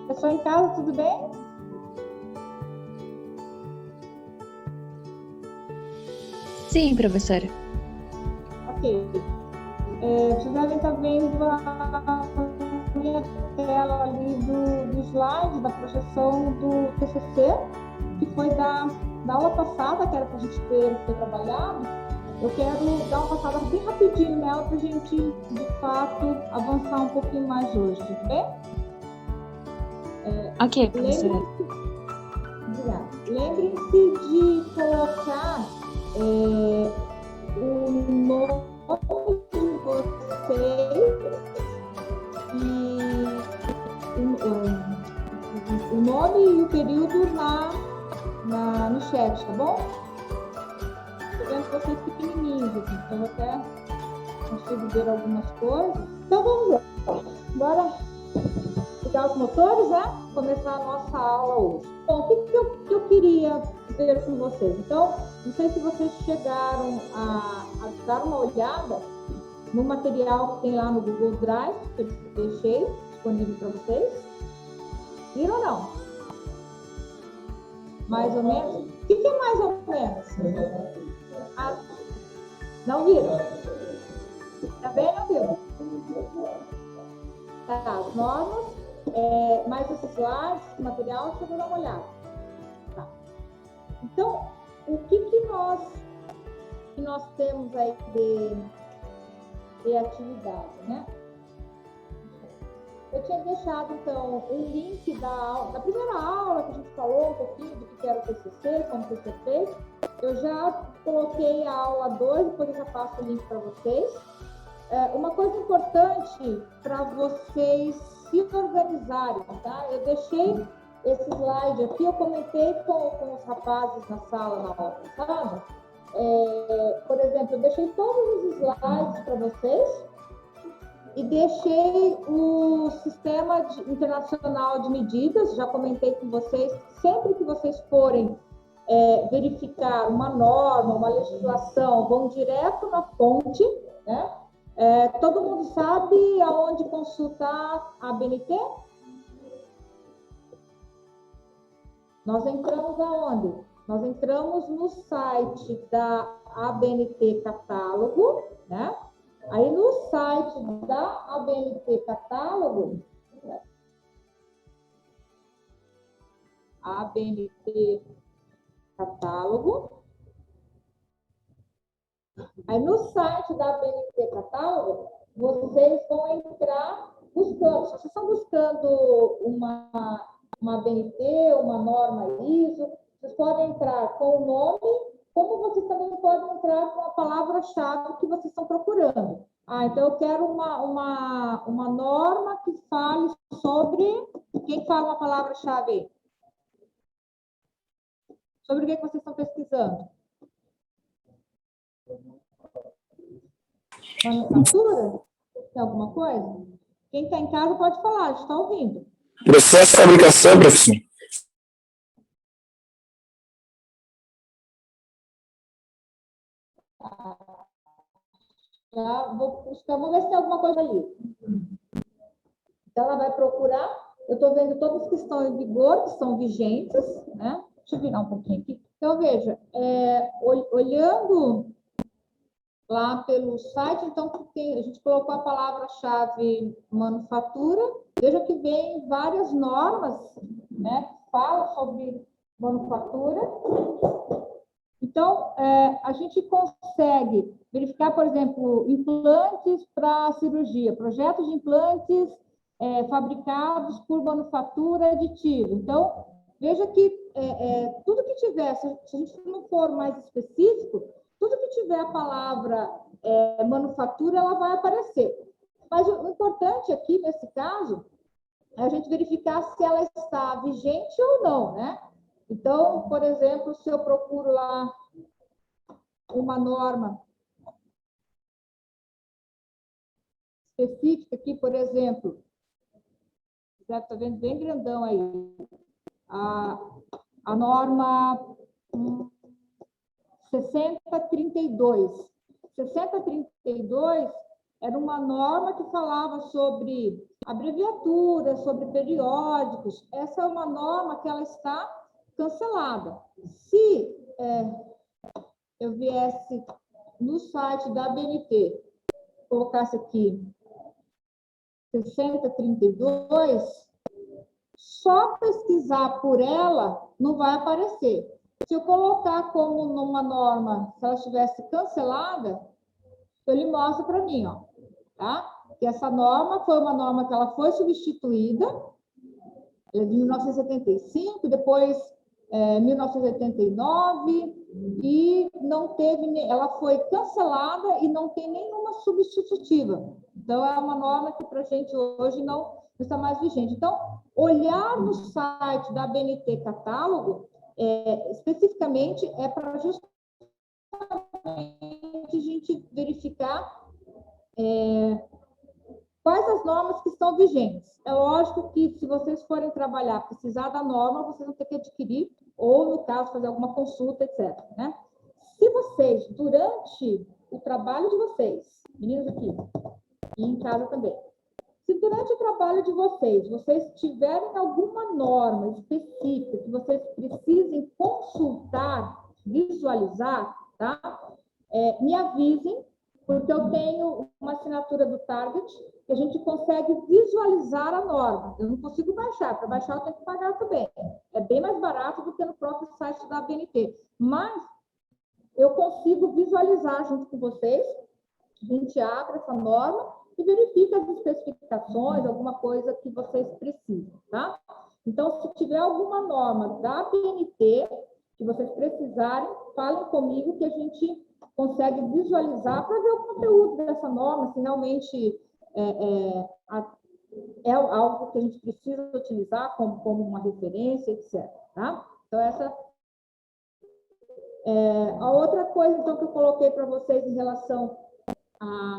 Pessoal em casa, tudo bem? Sim, professora. Ok. Vocês devem estar vendo a minha tela ali do slide da projeção do TCC, que foi da aula passada, que era para a gente ter trabalhado. Eu quero dar uma passada bem rapidinho nela para a gente, de fato, avançar um pouquinho mais hoje, tudo bem? Ok, professora. Lembrem-se de colocar o nome de vocês e o nome e o período no chat, tá bom? Estou vendo vocês pequenininhos aqui, então eu até consigo ver algumas coisas. Então vamos lá. Bora ligar os motores, né? Começar a nossa aula hoje. Bom, o que eu queria ver com vocês? Então, não sei se vocês chegaram a dar uma olhada no material que tem lá no Google Drive, que eu deixei disponível para vocês. Viram ou não? Mais ou menos? O que é mais ou menos? Não viram? Também não viram? Tá, as normas, mais esses slides, esse material, deixa eu dar uma olhada. Tá. Então, o que nós temos aí de atividade, né? Eu tinha deixado, então, um link da primeira aula, que a gente falou um pouquinho do que era o TCC, como foi feito. Eu já coloquei a aula 2, depois eu já passo o link para vocês. Uma coisa importante para vocês se organizarem, tá? Eu deixei esse slide aqui, eu comentei com os rapazes na sala na aula passada. Por exemplo, eu deixei todos os slides para vocês e deixei o Sistema Internacional de Medidas, já comentei com vocês, sempre que vocês forem verificar uma norma, uma legislação, vão direto na fonte, né? Todo mundo sabe aonde consultar a ABNT? Nós entramos aonde? Nós entramos no site da ABNT Catálogo, né? Aí no site da ABNT Catálogo, ABNT Catálogo, aí no site da ABNT Catálogo, vocês vão entrar buscando, se vocês estão buscando uma ABNT, uma norma ISO, vocês podem entrar com o nome, como vocês também podem entrar com a palavra-chave que vocês estão procurando. Então eu quero uma norma que fale sobre... Quem fala uma palavra-chave aí? Sobre o que vocês estão pesquisando? Manufatura? Tem alguma coisa? Quem está em casa pode falar, a gente está ouvindo. Processo de fabricação, professor. Vamos ver se tem alguma coisa ali. Então, ela vai procurar. Eu estou vendo todos que estão em vigor, que são vigentes, né? Deixa eu virar um pouquinho aqui. Então, veja, olhando lá pelo site, então, a gente colocou a palavra-chave manufatura. Veja que vem várias normas, né? Que falam sobre manufatura. Então, a gente consegue verificar, por exemplo, implantes para cirurgia, projetos de implantes fabricados por manufatura aditiva. Então, veja que tudo que tiver, se a gente não for mais específico, tudo que tiver a palavra manufatura, ela vai aparecer. Mas o importante aqui, nesse caso, é a gente verificar se ela está vigente ou não, né? Então, por exemplo, se eu procuro lá uma norma específica aqui, por exemplo, já está vendo bem grandão aí, a norma 6032. 6032 era uma norma que falava sobre abreviaturas, sobre periódicos. Essa é uma norma que ela está cancelada. Se eu viesse no site da ABNT, colocasse aqui 6032, só pesquisar por ela não vai aparecer. Se eu colocar como numa norma, se ela estivesse cancelada, ele mostra para mim, ó, tá? Que essa norma foi uma norma que ela foi substituída, ela é de 1975, depois 1989, e não teve, ela foi cancelada e não tem nenhuma substitutiva. Então, é uma norma que para a gente hoje não está mais vigente. Então, olhar no site da ABNT Catálogo, especificamente, é para justamente a gente verificar quais as normas que estão vigentes. É lógico que, se vocês forem trabalhar, precisar da norma, vocês vão ter que adquirir, ou, no caso, fazer alguma consulta, etc. Né? Se vocês, durante o trabalho de vocês, meninos aqui, e em casa também, se durante o trabalho de vocês tiverem alguma norma específica que vocês precisem consultar, visualizar, tá? Me avisem, porque eu tenho uma assinatura do Target que a gente consegue visualizar a norma. Eu não consigo baixar, para baixar eu tenho que pagar também. É bem mais barato do que no próprio site da ABNT. Mas eu consigo visualizar junto com vocês, a gente abre essa norma e verifica as especificações, alguma coisa que vocês precisam, tá? Então, se tiver alguma norma da ABNT que vocês precisarem, falem comigo que a gente consegue visualizar para ver o conteúdo dessa norma, se realmente é algo que a gente precisa utilizar como uma referência, etc. Tá? Então, essa a outra coisa então, que eu coloquei para vocês em relação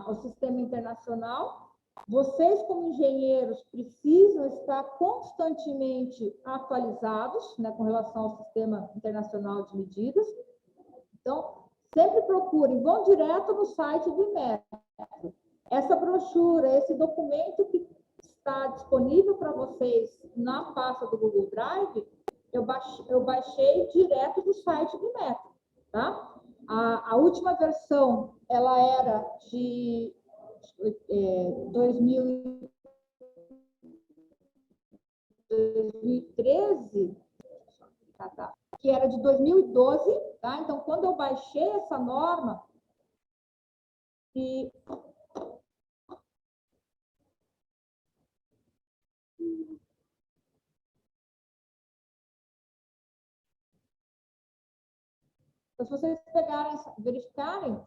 ao sistema internacional, vocês, como engenheiros, precisam estar constantemente atualizados, né, com relação ao sistema internacional de medidas. Então, sempre procurem, vão direto no site do IMET. Essa brochura, esse documento que está disponível para vocês na pasta do Google Drive, eu baixei direto do site do IMET, tá? A última versão, ela era de 2013, tá? Que era de 2012, tá? Então, quando eu baixei essa norma, e então, se vocês verificarem,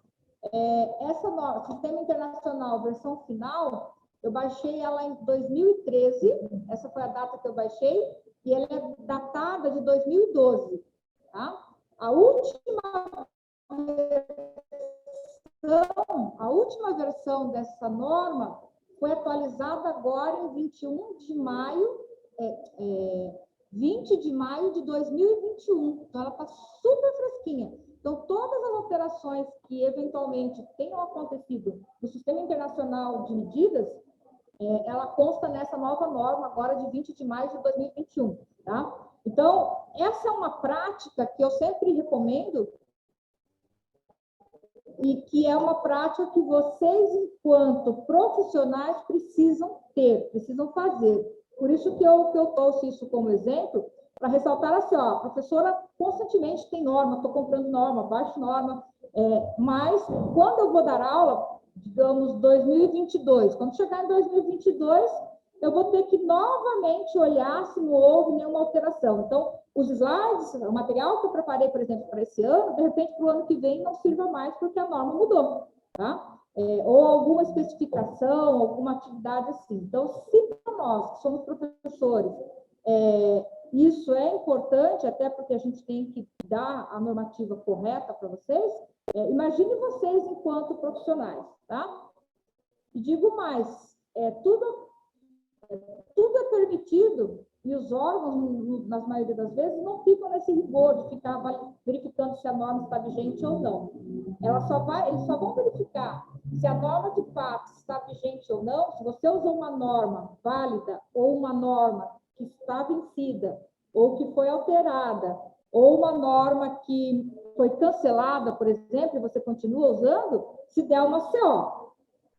essa norma, Sistema Internacional, versão final, eu baixei ela em 2013, essa foi a data que eu baixei, e ela é datada de 2012, tá? A última versão dessa norma foi atualizada agora em 20 de maio de 2021. Então, ela está super fresquinha. Então, todas as alterações que eventualmente tenham acontecido no Sistema Internacional de Medidas, ela consta nessa nova norma agora de 20 de maio de 2021, tá? Então, essa é uma prática que eu sempre recomendo e que é uma prática que vocês, enquanto profissionais, precisam ter, precisam fazer. Por isso que eu trouxe isso como exemplo, para ressaltar assim, ó, a professora constantemente tem norma, estou comprando norma, baixo norma, mas quando eu vou dar aula, digamos, 2022, quando chegar em 2022, eu vou ter que novamente olhar se não houve nenhuma alteração. Então, os slides, o material que eu preparei, por exemplo, para esse ano, de repente, para o ano que vem, não sirva mais porque a norma mudou, tá? Ou alguma especificação, alguma atividade assim. Então, se para nós, que somos professores, isso é importante, até porque a gente tem que dar a normativa correta para vocês, imagine vocês enquanto profissionais, tá? E digo mais, tudo é permitido e os órgãos, na maioria das vezes, não ficam nesse rigor de ficar verificando se a norma está vigente ou não. Eles só vão verificar se a norma de fato está vigente ou não, se você usou uma norma válida ou uma norma que está vencida ou que foi alterada, ou uma norma que foi cancelada, por exemplo, e você continua usando, se der uma CO.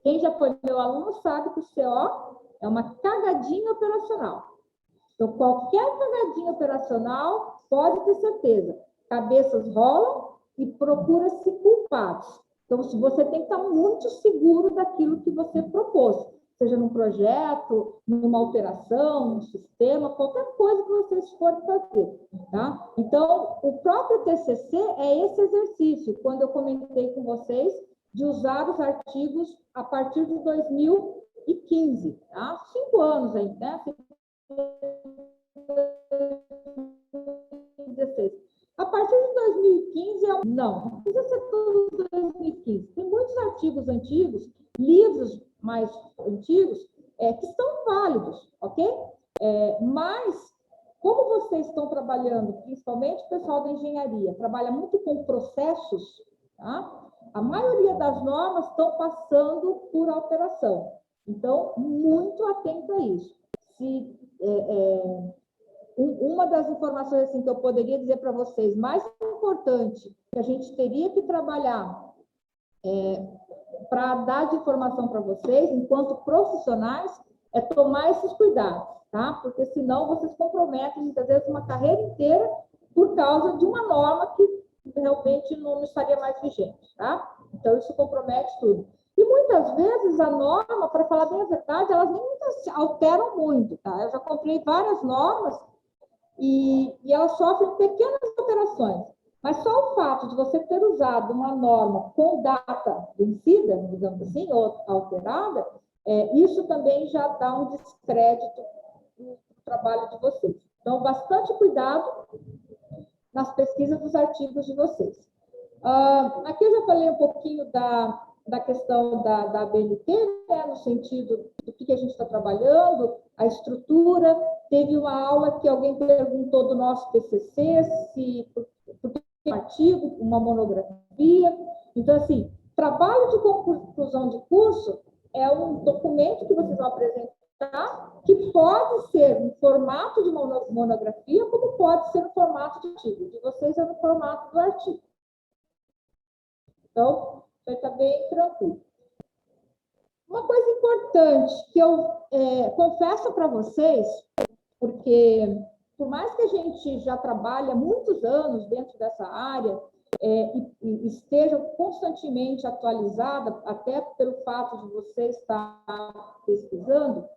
Quem já foi meu aluno sabe que o CO é uma cagadinha operacional. Então, qualquer cagadinha operacional, pode ter certeza, cabeças rolam e procura-se culpados. Então, você tem que estar muito seguro daquilo que você propôs, seja num projeto, numa alteração, num sistema, qualquer coisa que vocês forem fazer, tá? Então, o próprio TCC é esse exercício, quando eu comentei com vocês de usar os artigos a partir de 2015, tá? 5 anos aí, né? 2016. A partir de 2015, não precisa ser tudo 2015. Tem muitos artigos antigos, livros mais antigos, que são válidos, ok? Mas, como vocês estão trabalhando, principalmente o pessoal da engenharia, trabalha muito com processos, tá? A maioria das normas estão passando por alteração. Então, muito atento a isso. Se uma das informações assim, que eu poderia dizer para vocês, mais importante, que a gente teria que trabalhar para dar de informação para vocês, enquanto profissionais, é tomar esses cuidados, tá? Porque senão vocês comprometem, muitas vezes, uma carreira inteira por causa de uma norma que realmente não estaria mais vigente, tá? Então, isso compromete tudo. E muitas vezes a norma, para falar bem a verdade, elas nem alteram muito, tá? Eu já comprei várias normas e elas sofrem pequenas alterações. Mas só o fato de você ter usado uma norma com data vencida, digamos assim, ou alterada, isso também já dá um descrédito no trabalho de vocês. Então, bastante cuidado nas pesquisas dos artigos de vocês. Aqui eu já falei um pouquinho da questão da BNT, né, no sentido do que a gente está trabalhando, a estrutura. Teve uma aula que alguém perguntou do nosso TCC, se por que um artigo, uma monografia. Então, assim, trabalho de conclusão de curso é um documento que vocês vão apresentar, que pode ser no formato de monografia, como pode ser no formato de artigo. De vocês é no formato do artigo. Então, vai estar bem tranquilo. Uma coisa importante que eu confesso para vocês, porque por mais que a gente já trabalhe há muitos anos dentro dessa área e esteja constantemente atualizada, até pelo fato de você estar pesquisando,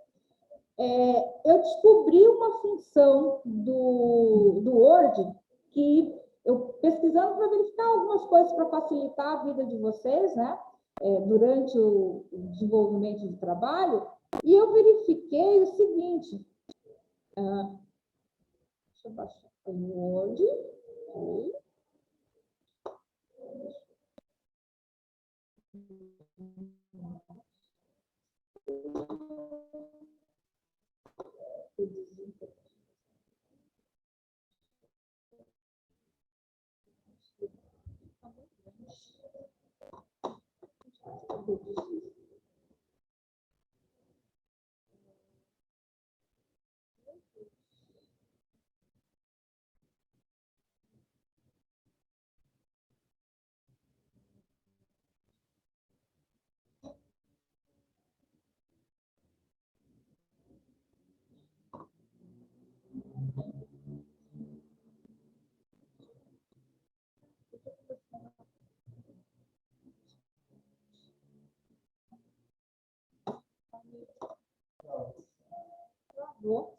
eu descobri uma função do Word que eu pesquisando para verificar algumas coisas para facilitar a vida de vocês, né? Durante o desenvolvimento do trabalho, e eu verifiquei o seguinte. Deixa eu baixar o Word. Okay. Travou.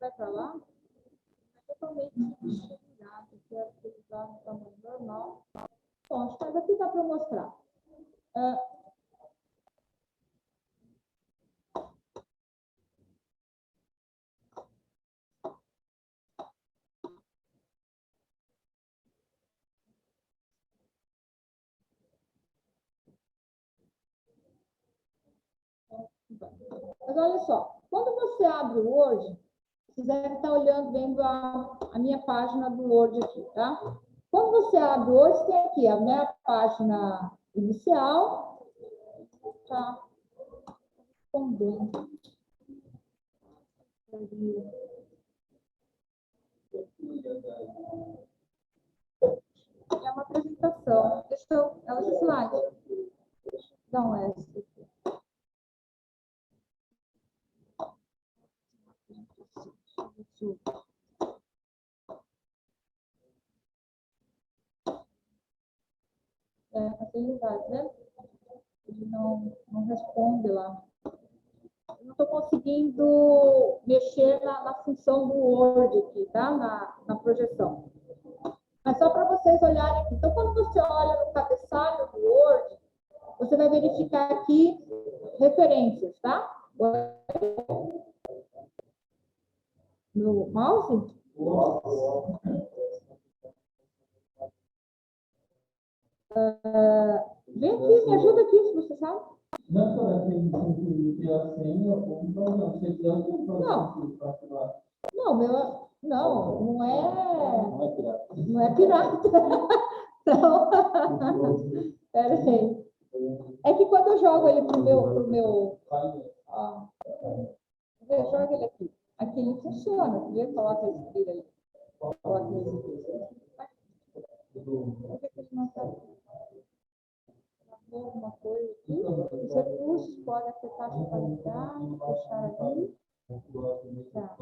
Vai para lá? É totalmente desligado. Quero utilizar no tamanho normal. Bom, mas aqui dá para mostrar. Mas olha só, quando você abre o Word, vocês devem estar olhando, vendo a minha página do Word aqui, tá? Quando você abre o Word, tem aqui a minha página inicial, tá? Respondendo. É uma apresentação. Deixa eu... É o slide. Não, é essa aqui. É, facilidade, né? Ele não responde lá. Eu não estou conseguindo mexer na função do Word aqui, tá? Na projeção. Mas só para vocês olharem aqui. Então, quando você olha no cabeçalho do Word, você vai verificar aqui referências, tá? No mouse? Vem aqui, me ajuda aqui, se você sabe. Não, não é pirata. Então, peraí. É que quando eu jogo ele pro meu ó, eu jogo ele aqui. Aqui ele funciona, viu? Coloca esse tiro aí. Coloca esse tiro. Por que ele não está alguma coisa aqui? Os recursos podem afetar a qualidade, fechar ali. Tá.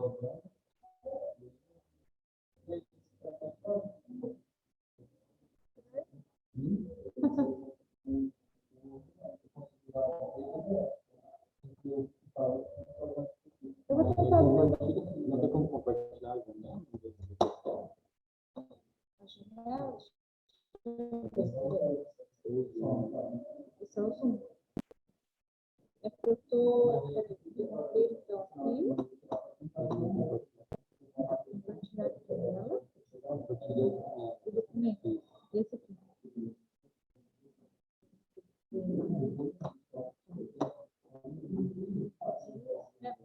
Eu vou tentar ver. Não tem como compartilhar a janela? As janelas? Esse é o Zoom. É porque eu estou... Então, aqui. Compartilhar a janela. O documento. Esse aqui.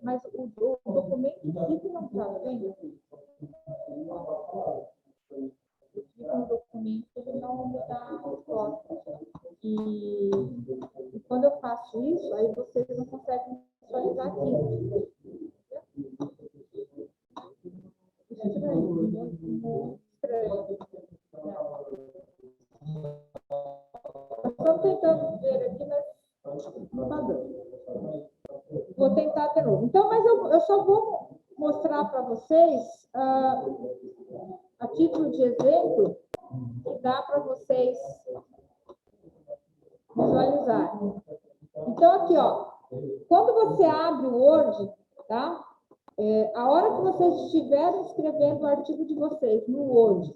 Mas o documento em si não está vendo? No documento ele não me dá resposta. E quando eu faço isso, aí vocês não conseguem visualizar aqui. Isso é muito estranho. Estou tentando ver aqui, mas não está dando. Vou tentar de novo. Então, mas eu só vou mostrar para vocês, a título de exemplo, que dá para vocês visualizarem. Então, aqui, ó, quando você abre o Word, tá? A hora que vocês estiverem escrevendo o artigo de vocês no Word,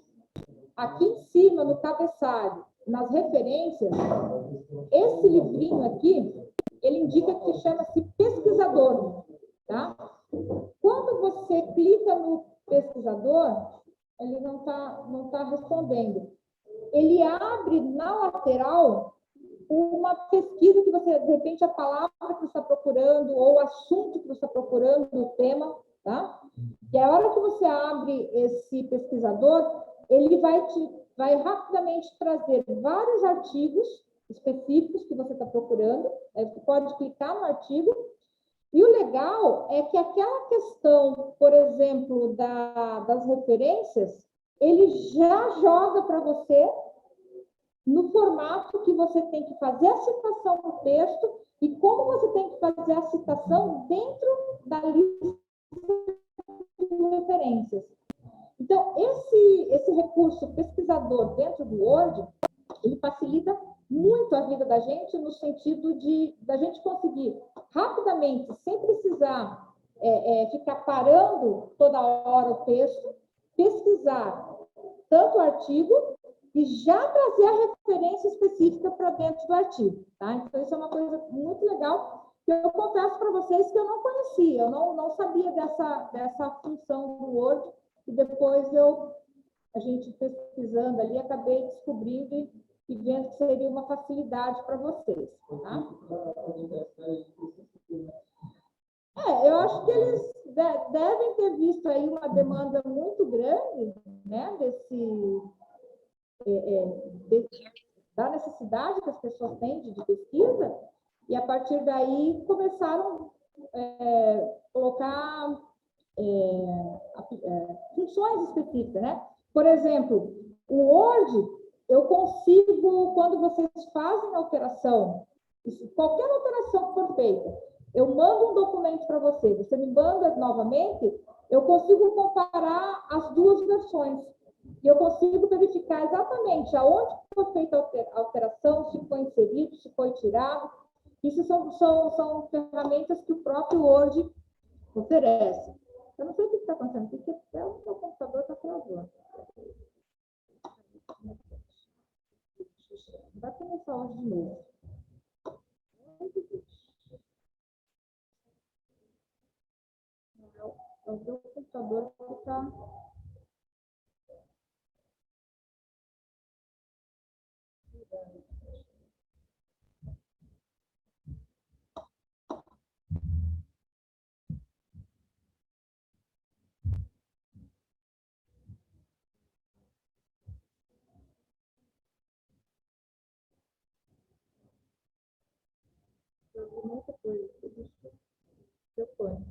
aqui em cima, no cabeçalho, nas referências, esse livrinho aqui, ele indica que chama-se pesquisador, tá? Quando você clica no pesquisador, ele não tá respondendo. Ele abre na lateral uma pesquisa que você, de repente, a palavra que você está procurando ou o assunto que você está procurando, o tema, tá? E a hora que você abre esse pesquisador, ele vai rapidamente trazer vários artigos específicos que você está procurando. Aí você pode clicar no artigo. E o legal é que aquela questão, por exemplo, das referências, ele já joga para você no formato que você tem que fazer a citação no texto e como você tem que fazer a citação dentro da lista de referências. Então, esse recurso pesquisador dentro do Word, ele facilita muito a vida da gente no sentido da gente conseguir rapidamente, sem precisar ficar parando toda hora o texto, pesquisar tanto o artigo e já trazer a referência específica para dentro do artigo, tá? Então, isso é uma coisa muito legal que eu confesso para vocês que eu não conhecia, eu não sabia dessa função do Word, e depois a gente pesquisando ali, acabei descobrindo e vendo que seria uma facilidade para vocês, tá? Eu acho que eles devem ter visto aí uma demanda muito grande, né, da necessidade que as pessoas têm de pesquisa, e a partir daí começaram a colocar funções específicas, né? Por exemplo, o Word, eu consigo, quando vocês fazem alteração, qualquer alteração que for feita, eu mando um documento para você, você me manda novamente, eu consigo comparar as duas versões. E eu consigo verificar exatamente aonde foi feita a alteração, se foi inserido, se foi tirado. Isso são ferramentas que o próprio Word oferece. Eu não sei o que está acontecendo, porque até o meu computador está travando. Vai começar hoje de novo. É o meu computador que está... Muita coisa. Eu ponho.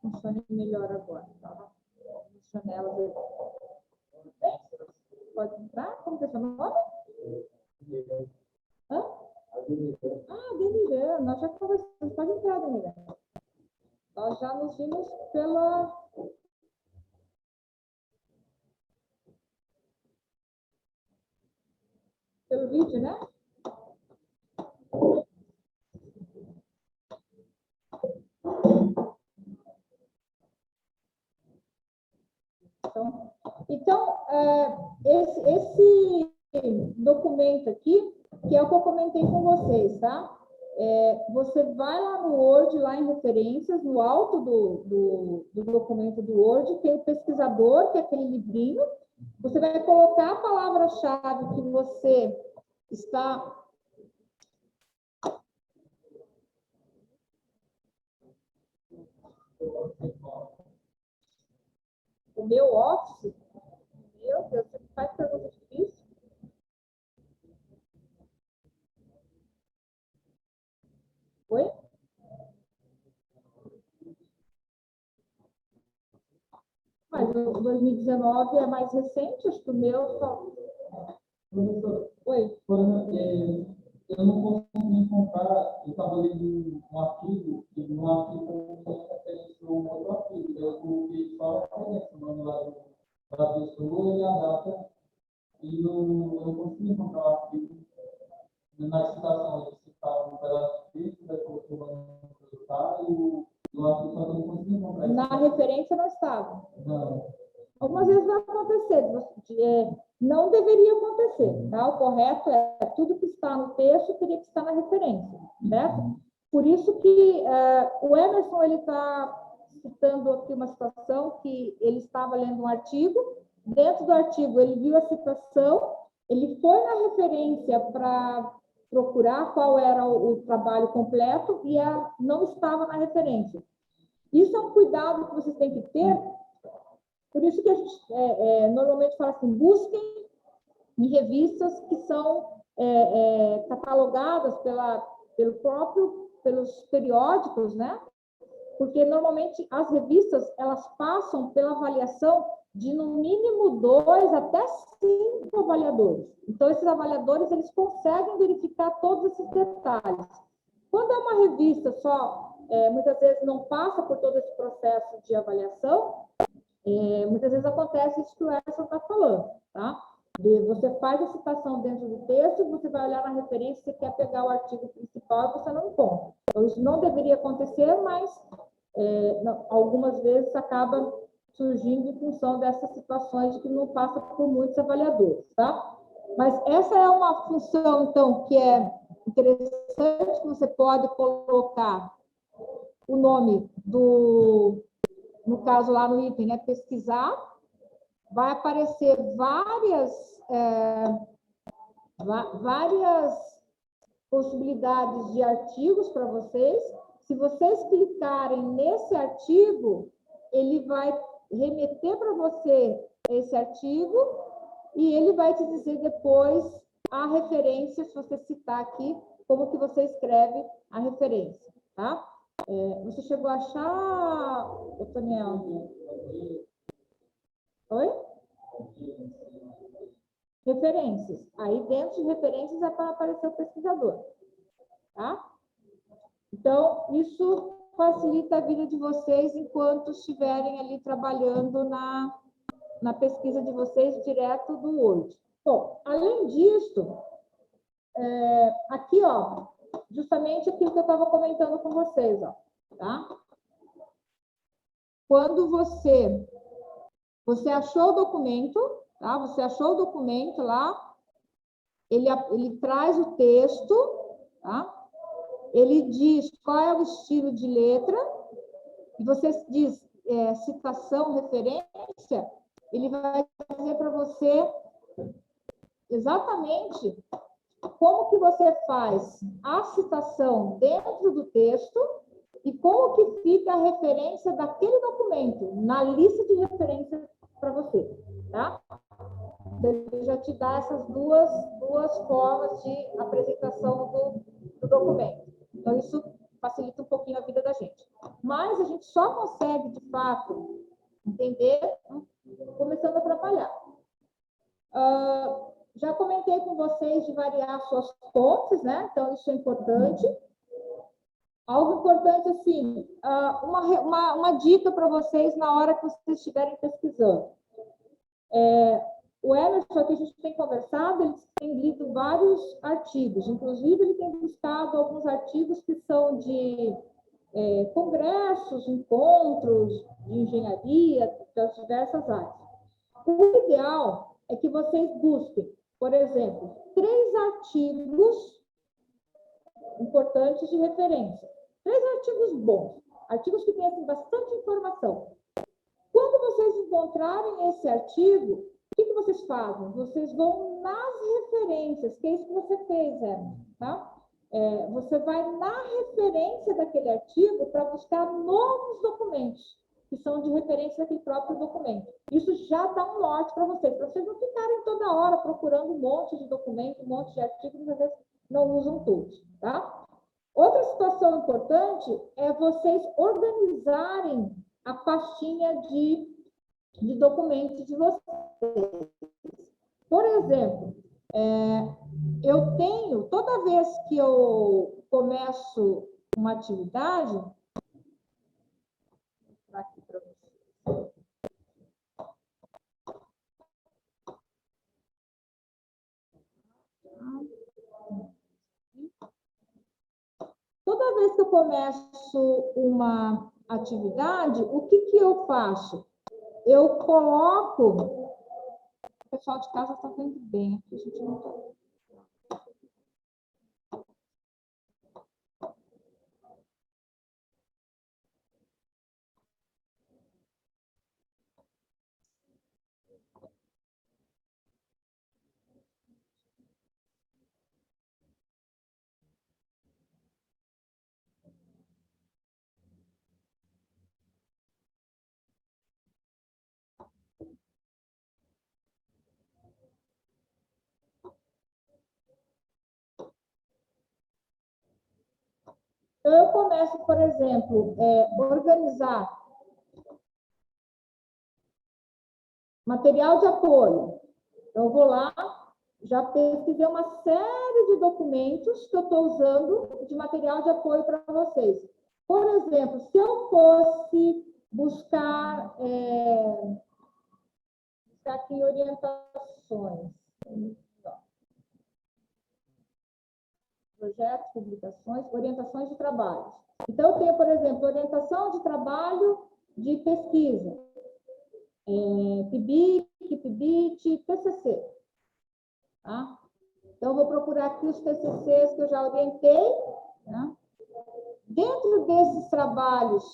Funciona melhor agora. Tá? Janelas. Pode entrar? Como que é seu nome? Hã? Denirã. Nós já conversamos. Pode entrar, Denirã. Nós já nos vimos pelo vídeo, né? Então, esse documento aqui, que é o que eu comentei com vocês, tá? Você vai lá no Word, lá em referências, no alto do documento do Word, tem o pesquisador, que é aquele livrinho. Você vai colocar a palavra-chave que você está... O meu Office, meu Deus, você faz pergunta difícil. Oi? Mas o 2019 é mais recente, acho que o meu só... Oi? Eu não consegui encontrar, eu estava lendo um artigo, e no artigo tem referência a um outro artigo, eu coloquei só a referência, o nome lá da pessoa e a data, e eu não consegui encontrar o artigo. Na citação, ele citava um pedaço de texto, daí colocou o nome do resultado, e o artigo só que eu não consegui encontrar. Na referência não estava. Não. Algumas vezes vai acontecer, não deveria acontecer, tá? O correto é tudo que está no texto teria que estar na referência, certo? Por isso que o Emerson, ele está citando aqui uma situação que ele estava lendo um artigo, dentro do artigo ele viu a citação, ele foi na referência para procurar qual era o trabalho completo e não estava na referência. Isso é um cuidado que vocês têm que ter. Por isso que a gente normalmente fala assim, busquem em revistas que são catalogadas pelos periódicos, né? Porque normalmente as revistas, elas passam pela avaliação de no mínimo 2 até 5 avaliadores. Então, esses avaliadores, eles conseguem verificar todos esses detalhes. Quando é uma revista só, muitas vezes não passa por todo esse processo de avaliação, muitas vezes acontece isso que o Emerson está falando, tá? Você faz a citação dentro do texto, você vai olhar na referência, você quer pegar o artigo principal e você não encontra. Então, isso não deveria acontecer, mas algumas vezes acaba surgindo em função dessas situações de que não passa por muitos avaliadores, tá? Mas essa é uma função, então, que é interessante, que você pode colocar o nome do, no caso lá no item, né, pesquisar, vai aparecer várias possibilidades de artigos para vocês. Se vocês clicarem nesse artigo, ele vai remeter para você esse artigo e ele vai te dizer depois a referência, se você citar aqui, como que você escreve a referência, tá? Você chegou a achar, Daniel? Oi? Referências. Aí, dentro de referências, é para aparecer o pesquisador, tá? Então, isso facilita a vida de vocês enquanto estiverem ali trabalhando na pesquisa de vocês direto do Word. Bom, além disso, aqui, ó, justamente aquilo que eu estava comentando com vocês, ó, tá? Quando você achou o documento, tá? Você achou o documento lá, ele traz o texto, tá? Ele diz qual é o estilo de letra, e você diz citação, referência, ele vai dizer para você exatamente como que você faz a citação dentro do texto e como que fica a referência daquele documento na lista de referências para você, tá? Ele já te dá essas duas formas de apresentação do documento. Então, isso facilita um pouquinho a vida da gente. Mas a gente só consegue, de fato, entender começando a trabalhar. Já comentei com vocês de variar suas fontes, né? Então, isso é importante. Algo importante, assim, uma dica para vocês na hora que vocês estiverem pesquisando. O Emerson, que a gente tem conversado, ele tem lido vários artigos, inclusive ele tem buscado alguns artigos que são de congressos, encontros de engenharia, das diversas áreas. O ideal é que vocês busquem, por exemplo, 3 artigos importantes de referência. 3 artigos bons, artigos que têm assim, bastante informação. Quando vocês encontrarem esse artigo, o que vocês fazem? Vocês vão nas referências, que é isso que você fez, tá? Você vai na referência daquele artigo para buscar novos documentos, que são de referência daquele próprio documento. Isso já dá um norte para vocês não ficarem toda hora procurando um monte de documento, um monte de artigos, às vezes não usam todos, tá? Outra situação importante é vocês organizarem a pastinha de documentos de vocês. Por exemplo, eu tenho, toda vez que eu começo uma atividade, vou mostrar aqui para vocês. Toda vez que eu começo uma atividade, o que eu faço? Eu coloco... O pessoal de casa está vendo bem, aqui a gente não está... Então, eu começo, por exemplo, organizar material de apoio. Então, eu vou lá, já pesquisei uma série de documentos que eu estou usando de material de apoio para vocês. Por exemplo, se eu fosse buscar aqui orientações, projetos, publicações, orientações de trabalho. Então, eu tenho, por exemplo, orientação de trabalho de pesquisa. PIBIC, PIBIT, TCC. Tá? Então, eu vou procurar aqui os TCCs que eu já orientei. Tá? Dentro desses trabalhos,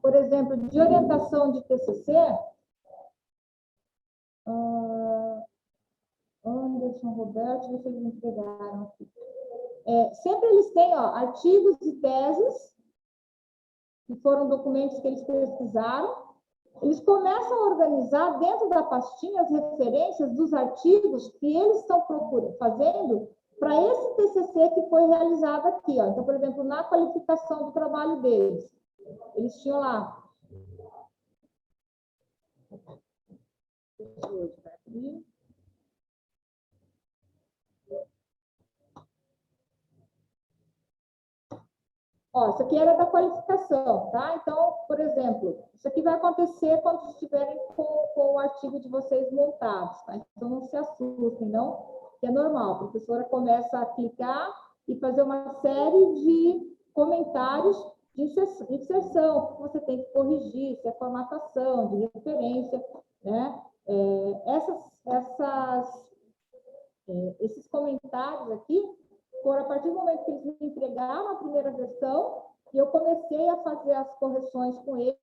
por exemplo, de orientação de TCC, Anderson, Roberto, deixa eles me entregaram aqui. Sempre eles têm artigos e teses, que foram documentos que eles pesquisaram. Eles começam a organizar dentro da pastinha as referências dos artigos que eles estão fazendo para esse TCC que foi realizado aqui. Então, por exemplo, na qualificação do trabalho deles, eles tinham lá. Deixa eu ver aqui. Isso aqui era da qualificação, tá? Então, por exemplo, isso aqui vai acontecer quando estiverem com o artigo de vocês montados, tá? Então, não se assustem, não, que é normal. A professora começa a clicar e fazer uma série de comentários de inserção, que você tem que corrigir, se é formatação, de referência, né? Esses comentários aqui foram a partir do momento que eles me entregaram a primeira versão e eu comecei a fazer as correções com eles.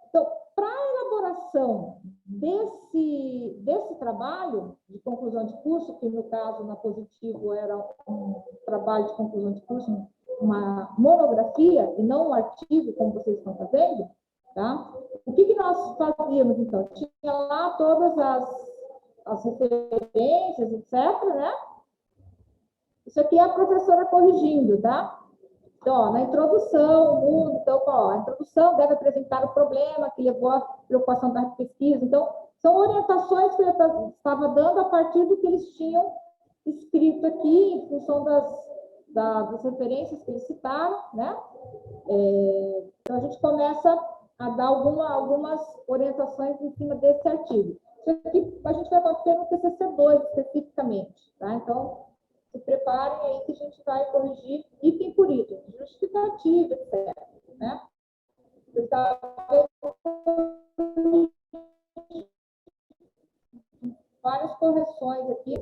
Então, para a elaboração desse trabalho de conclusão de curso, que no caso, na Positivo, era um trabalho de conclusão de curso, uma monografia, e não um artigo, como vocês estão fazendo, tá? O que nós fazíamos, então? Tinha lá todas as referências, etc., né? Isso aqui é a professora corrigindo, tá? Então, na introdução, a introdução deve apresentar o problema que levou à preocupação da pesquisa. Então, são orientações que eu estava dando a partir do que eles tinham escrito aqui, em função das referências que eles citaram, né? Então, a gente começa a dar algumas orientações em cima desse artigo. Isso aqui a gente vai acontecer no TCC2, especificamente, tá? Então, se preparem aí que a gente vai corrigir item por item, justificativa, etc. Né? Várias correções aqui.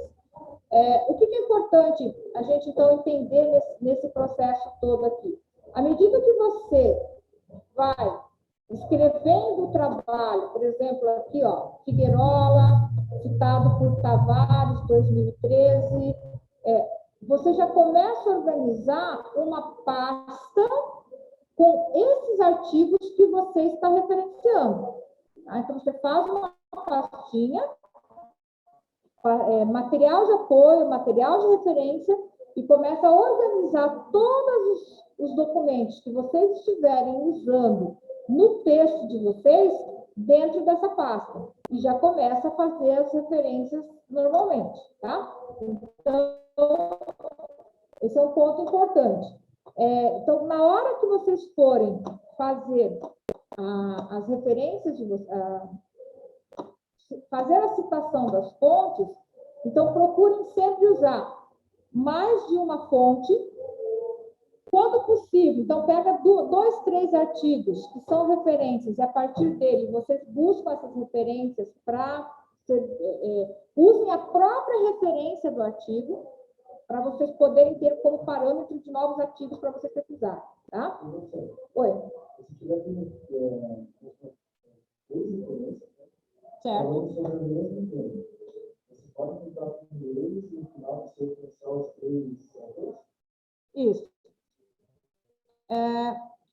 O que é importante a gente, então, entender nesse processo todo aqui? À medida que você vai escrevendo o trabalho, por exemplo, aqui, Figuerola, citado por Tavares, 2013, você já começa a organizar uma pasta com esses artigos que você está referenciando. Tá? Então, você faz uma pastinha, material de apoio, material de referência, e começa a organizar todos os documentos que vocês estiverem usando no texto de vocês dentro dessa pasta. E já começa a fazer as referências normalmente, tá? Então, esse é um ponto importante. Então, na hora que vocês forem fazer as referências de vocês, fazer a citação das fontes, então procurem sempre usar mais de uma fonte, quando possível. Então, pega 2, 3 artigos que são referências, e a partir dele vocês buscam essas referências para... usem a própria referência do artigo, para vocês poderem ter como parâmetro de novos artigos para vocês pesquisarem, tá? Oi. Se tiver dois referências, certo. Você pode tentar com eles e no final você pensar os 3 autores? Isso.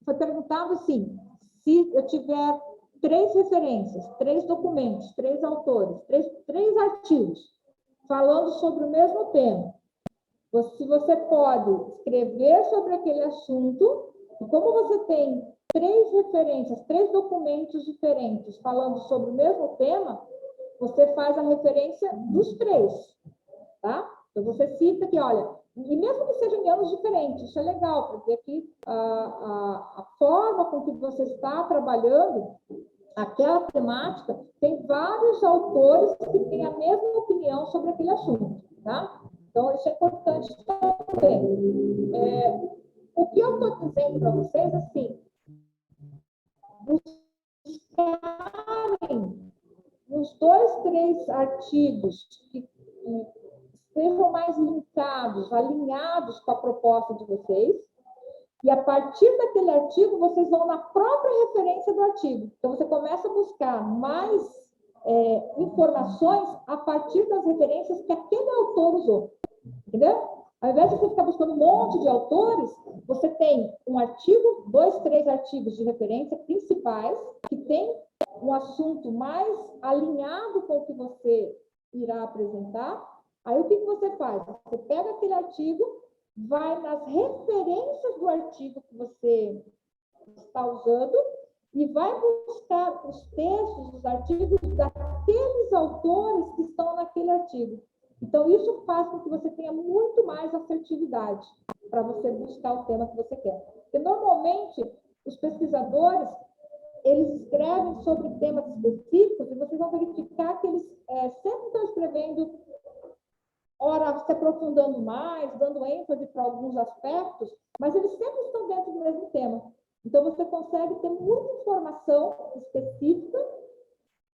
Foi perguntado assim, se eu tiver 3 referências, 3 documentos, 3 autores, 3 artigos, falando sobre o mesmo tema, se você pode escrever sobre aquele assunto, e como você tem 3 referências, 3 documentos diferentes falando sobre o mesmo tema, você faz a referência dos 3, tá? Então, você cita que, olha, e mesmo que sejam em anos diferentes, isso é legal, porque aqui a forma com que você está trabalhando aquela temática, tem vários autores que têm a mesma opinião sobre aquele assunto, tá? Então, isso é importante também. O que eu estou dizendo para vocês, assim, buscarem nos 2, 3 artigos que sejam mais linkados, alinhados com a proposta de vocês, e a partir daquele artigo, vocês vão na própria referência do artigo. Então, você começa a buscar mais informações a partir das referências que aquele autor usou. Entendeu? Ao invés de você ficar buscando um monte de autores, você tem um artigo, 2, 3 artigos de referência principais, que tem um assunto mais alinhado com o que você irá apresentar. Aí, o que você faz? Você pega aquele artigo, vai nas referências do artigo que você está usando e vai buscar os textos, os artigos daqueles autores que estão naquele artigo. Então, isso faz com que você tenha muito mais assertividade para você buscar o tema que você quer. Porque, normalmente, os pesquisadores, eles escrevem sobre temas específicos e vocês vão verificar que eles sempre estão escrevendo, ora, se aprofundando mais, dando ênfase para alguns aspectos, mas eles sempre estão dentro do mesmo tema. Então, você consegue ter muita informação específica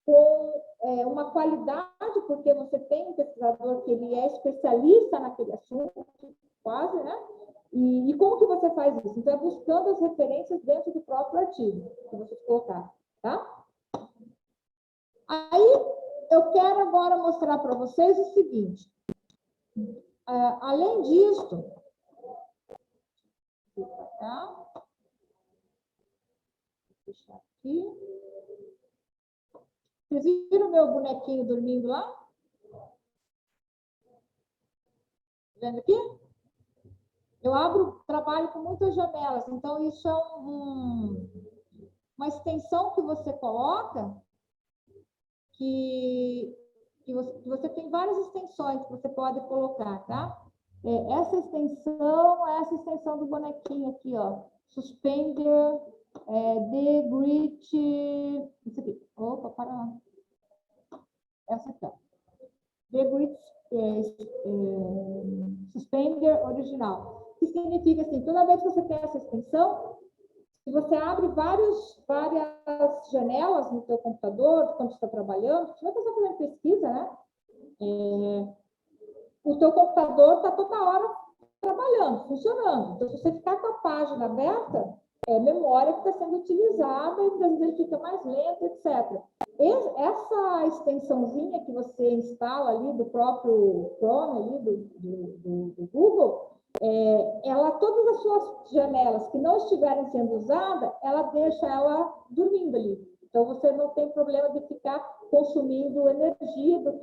com uma qualidade, porque você tem um pesquisador que ele é especialista naquele assunto, quase, né? E como que você faz isso? Então, é buscando as referências dentro do próprio artigo que vocês colocaram, tá? Aí, eu quero agora mostrar para vocês o seguinte. Além disso, tá? Vou deixar aqui. Vocês viram o meu bonequinho dormindo lá? Vendo aqui? Eu trabalho com muitas janelas, então isso é uma extensão que você coloca, que você tem várias extensões que você pode colocar, tá? Essa extensão é essa extensão do bonequinho aqui, ó. Suspender, The Grit, isso aqui. Opa, para lá. Essa aqui, ó. The Grit Suspender original. Que significa assim, toda vez que você tem essa extensão, se você abre várias janelas no seu computador, quando você está trabalhando, se você está fazendo pesquisa, né? O teu computador está toda hora trabalhando, funcionando. Então, se você ficar com a página aberta, é memória que está sendo utilizada e às vezes ele fica mais lento, etc. Essa extensãozinha que você instala ali do próprio Chrome, ali do Google, todas as suas janelas que não estiverem sendo usadas, ela deixa ela dormindo ali. Então, você não tem problema de ficar consumindo energia da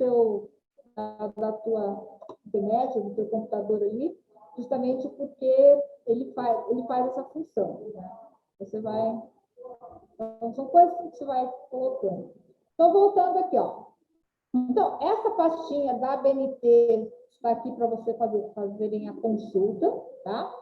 tua internet, do teu computador ali, justamente porque ele faz essa função. Né? Você vai... Então, são coisas que você vai colocando. Então, voltando aqui, ó. Então, essa pastinha da ABNT está aqui para você fazerem a consulta, tá?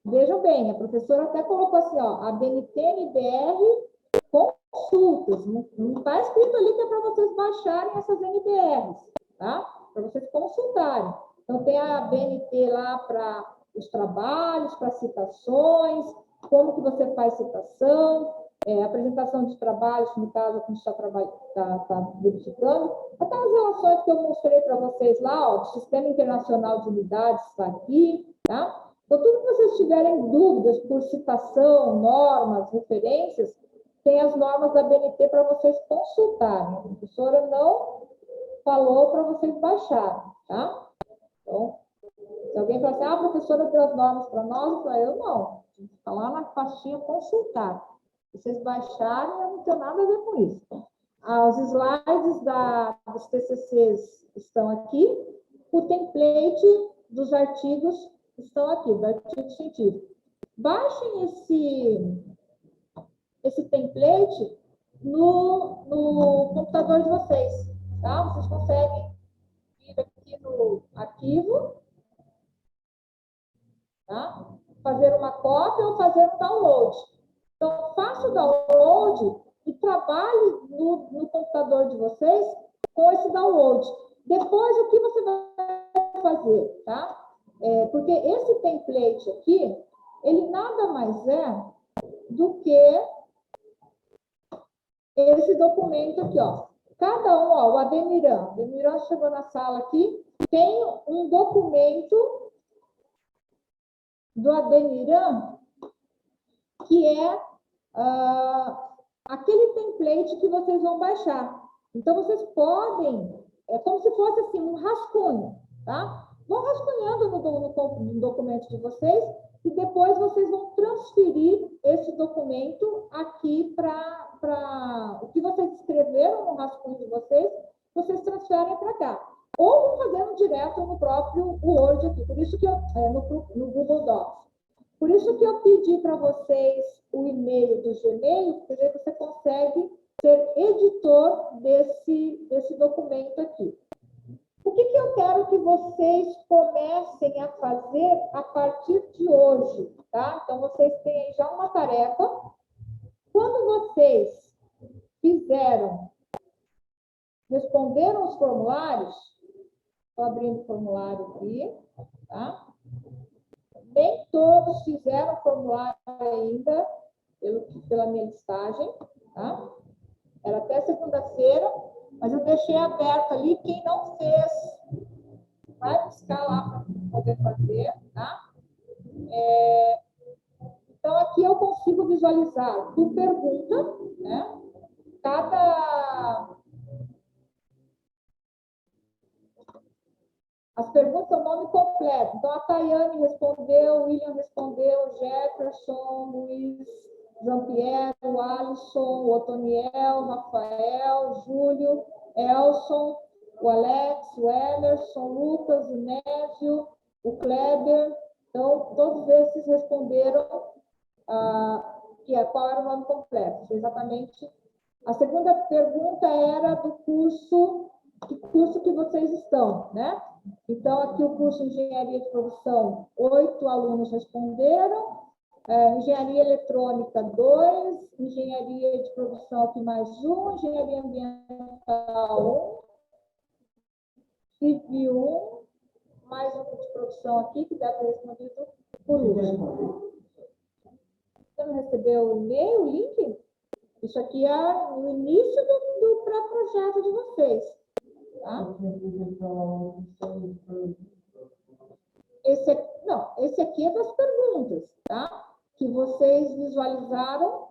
Vejam bem, a professora até colocou assim, ó, ABNT-NBR consultas. Não está escrito ali que é para vocês baixarem essas NBRs, tá? Para vocês consultarem. Então, tem a ABNT lá para os trabalhos, para citações, como que você faz citação, apresentação de trabalhos, no caso, que a gente está verificando. Até as relações que eu mostrei para vocês lá, ó, o Sistema Internacional de Unidades está aqui, tá? Então, tudo que vocês tiverem dúvidas por citação, normas, referências, tem as normas da ABNT para vocês consultarem. A professora não falou para vocês baixarem, tá? Então, se alguém falar assim, a professora deu as normas para nós, eu não. Está lá na pastinha consultar. Se vocês baixarem, eu não tenho nada a ver com isso. Os slides dos TCCs estão aqui. O template dos artigos estão aqui, do artigo científico. Baixem esse template no computador de vocês, tá? Vocês conseguem ir aqui no arquivo, tá? Fazer uma cópia ou fazer um download. Então, faça o download e trabalhe no computador de vocês com esse download. Depois, o que você vai fazer, tá? Porque esse template aqui, ele nada mais é do que esse documento aqui, ó. Cada um, ó, o Ademiran chegou na sala aqui, tem um documento do Ademiran que é aquele template que vocês vão baixar. Então, vocês podem, é como se fosse assim, um rascunho, tá? Vão rascunhando no documento de vocês e depois vocês vão transferir esse documento aqui para o que vocês escreveram no rascunho de vocês, vocês transferem para cá. Ou vão fazendo direto no próprio Word aqui, por isso que no Google Docs. Por isso que eu pedi para vocês o e-mail do Gmail, porque daí você consegue ser editor desse documento aqui. O que eu quero que vocês comecem a fazer a partir de hoje, tá? Então, vocês têm aí já uma tarefa. Quando vocês responderam os formulários, estou abrindo o formulário aqui, tá? Nem todos fizeram o formulário ainda, pela minha listagem, tá? Era até segunda-feira, mas eu deixei aberto ali. Quem não fez, vai buscar lá para poder fazer, tá? Então, aqui eu consigo visualizar por pergunta, né? As perguntas são nome completo. Então, a Tayane respondeu, o William respondeu, o Jefferson, Luiz, Jean-Pierre, o Alisson, o Otoniel, o Rafael, o Júlio, Elson, o Alex, o Emerson, o Lucas, o Nézio, o Kleber. Então, todos esses responderam qual era o nome completo. Exatamente. A segunda pergunta era do curso, que curso que vocês estão, né? Então, aqui o curso de Engenharia de Produção, 8 alunos responderam. Engenharia Eletrônica, 2. Engenharia de Produção, aqui mais 1. Engenharia Ambiental, 1. Civil, 1. Mais um de produção aqui, que deve ter respondido por último. Você não recebeu o e-mail, o link? Isso aqui é o início do pré-projeto de vocês. Tá? Esse aqui é das perguntas, tá? Que vocês visualizaram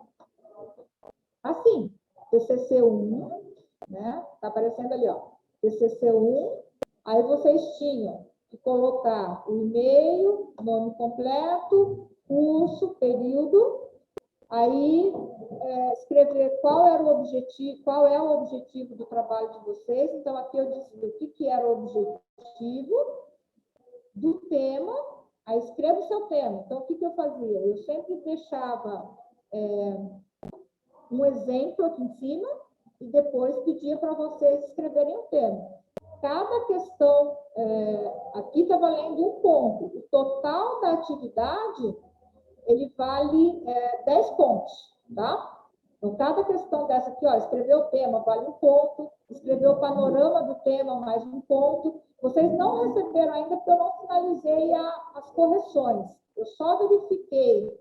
assim, TCC1, né? Tá aparecendo ali, ó, TCC1. Aí vocês tinham que colocar o e-mail, nome completo, curso, período, aí escrever qual é o objetivo do trabalho de vocês. Então, aqui eu dizia o que era o objetivo do tema, aí escreva o seu tema. Então, o que eu fazia? Eu sempre deixava um exemplo aqui em cima e depois pedia para vocês escreverem o tema. Cada questão, aqui está valendo um ponto. O total da atividade, ele vale 10 pontos, tá? Então, cada questão dessa aqui, ó, escrever o tema, vale um ponto. Escrever o panorama do tema, mais um ponto. Vocês não receberam ainda, porque eu não finalizei as correções. Eu só verifiquei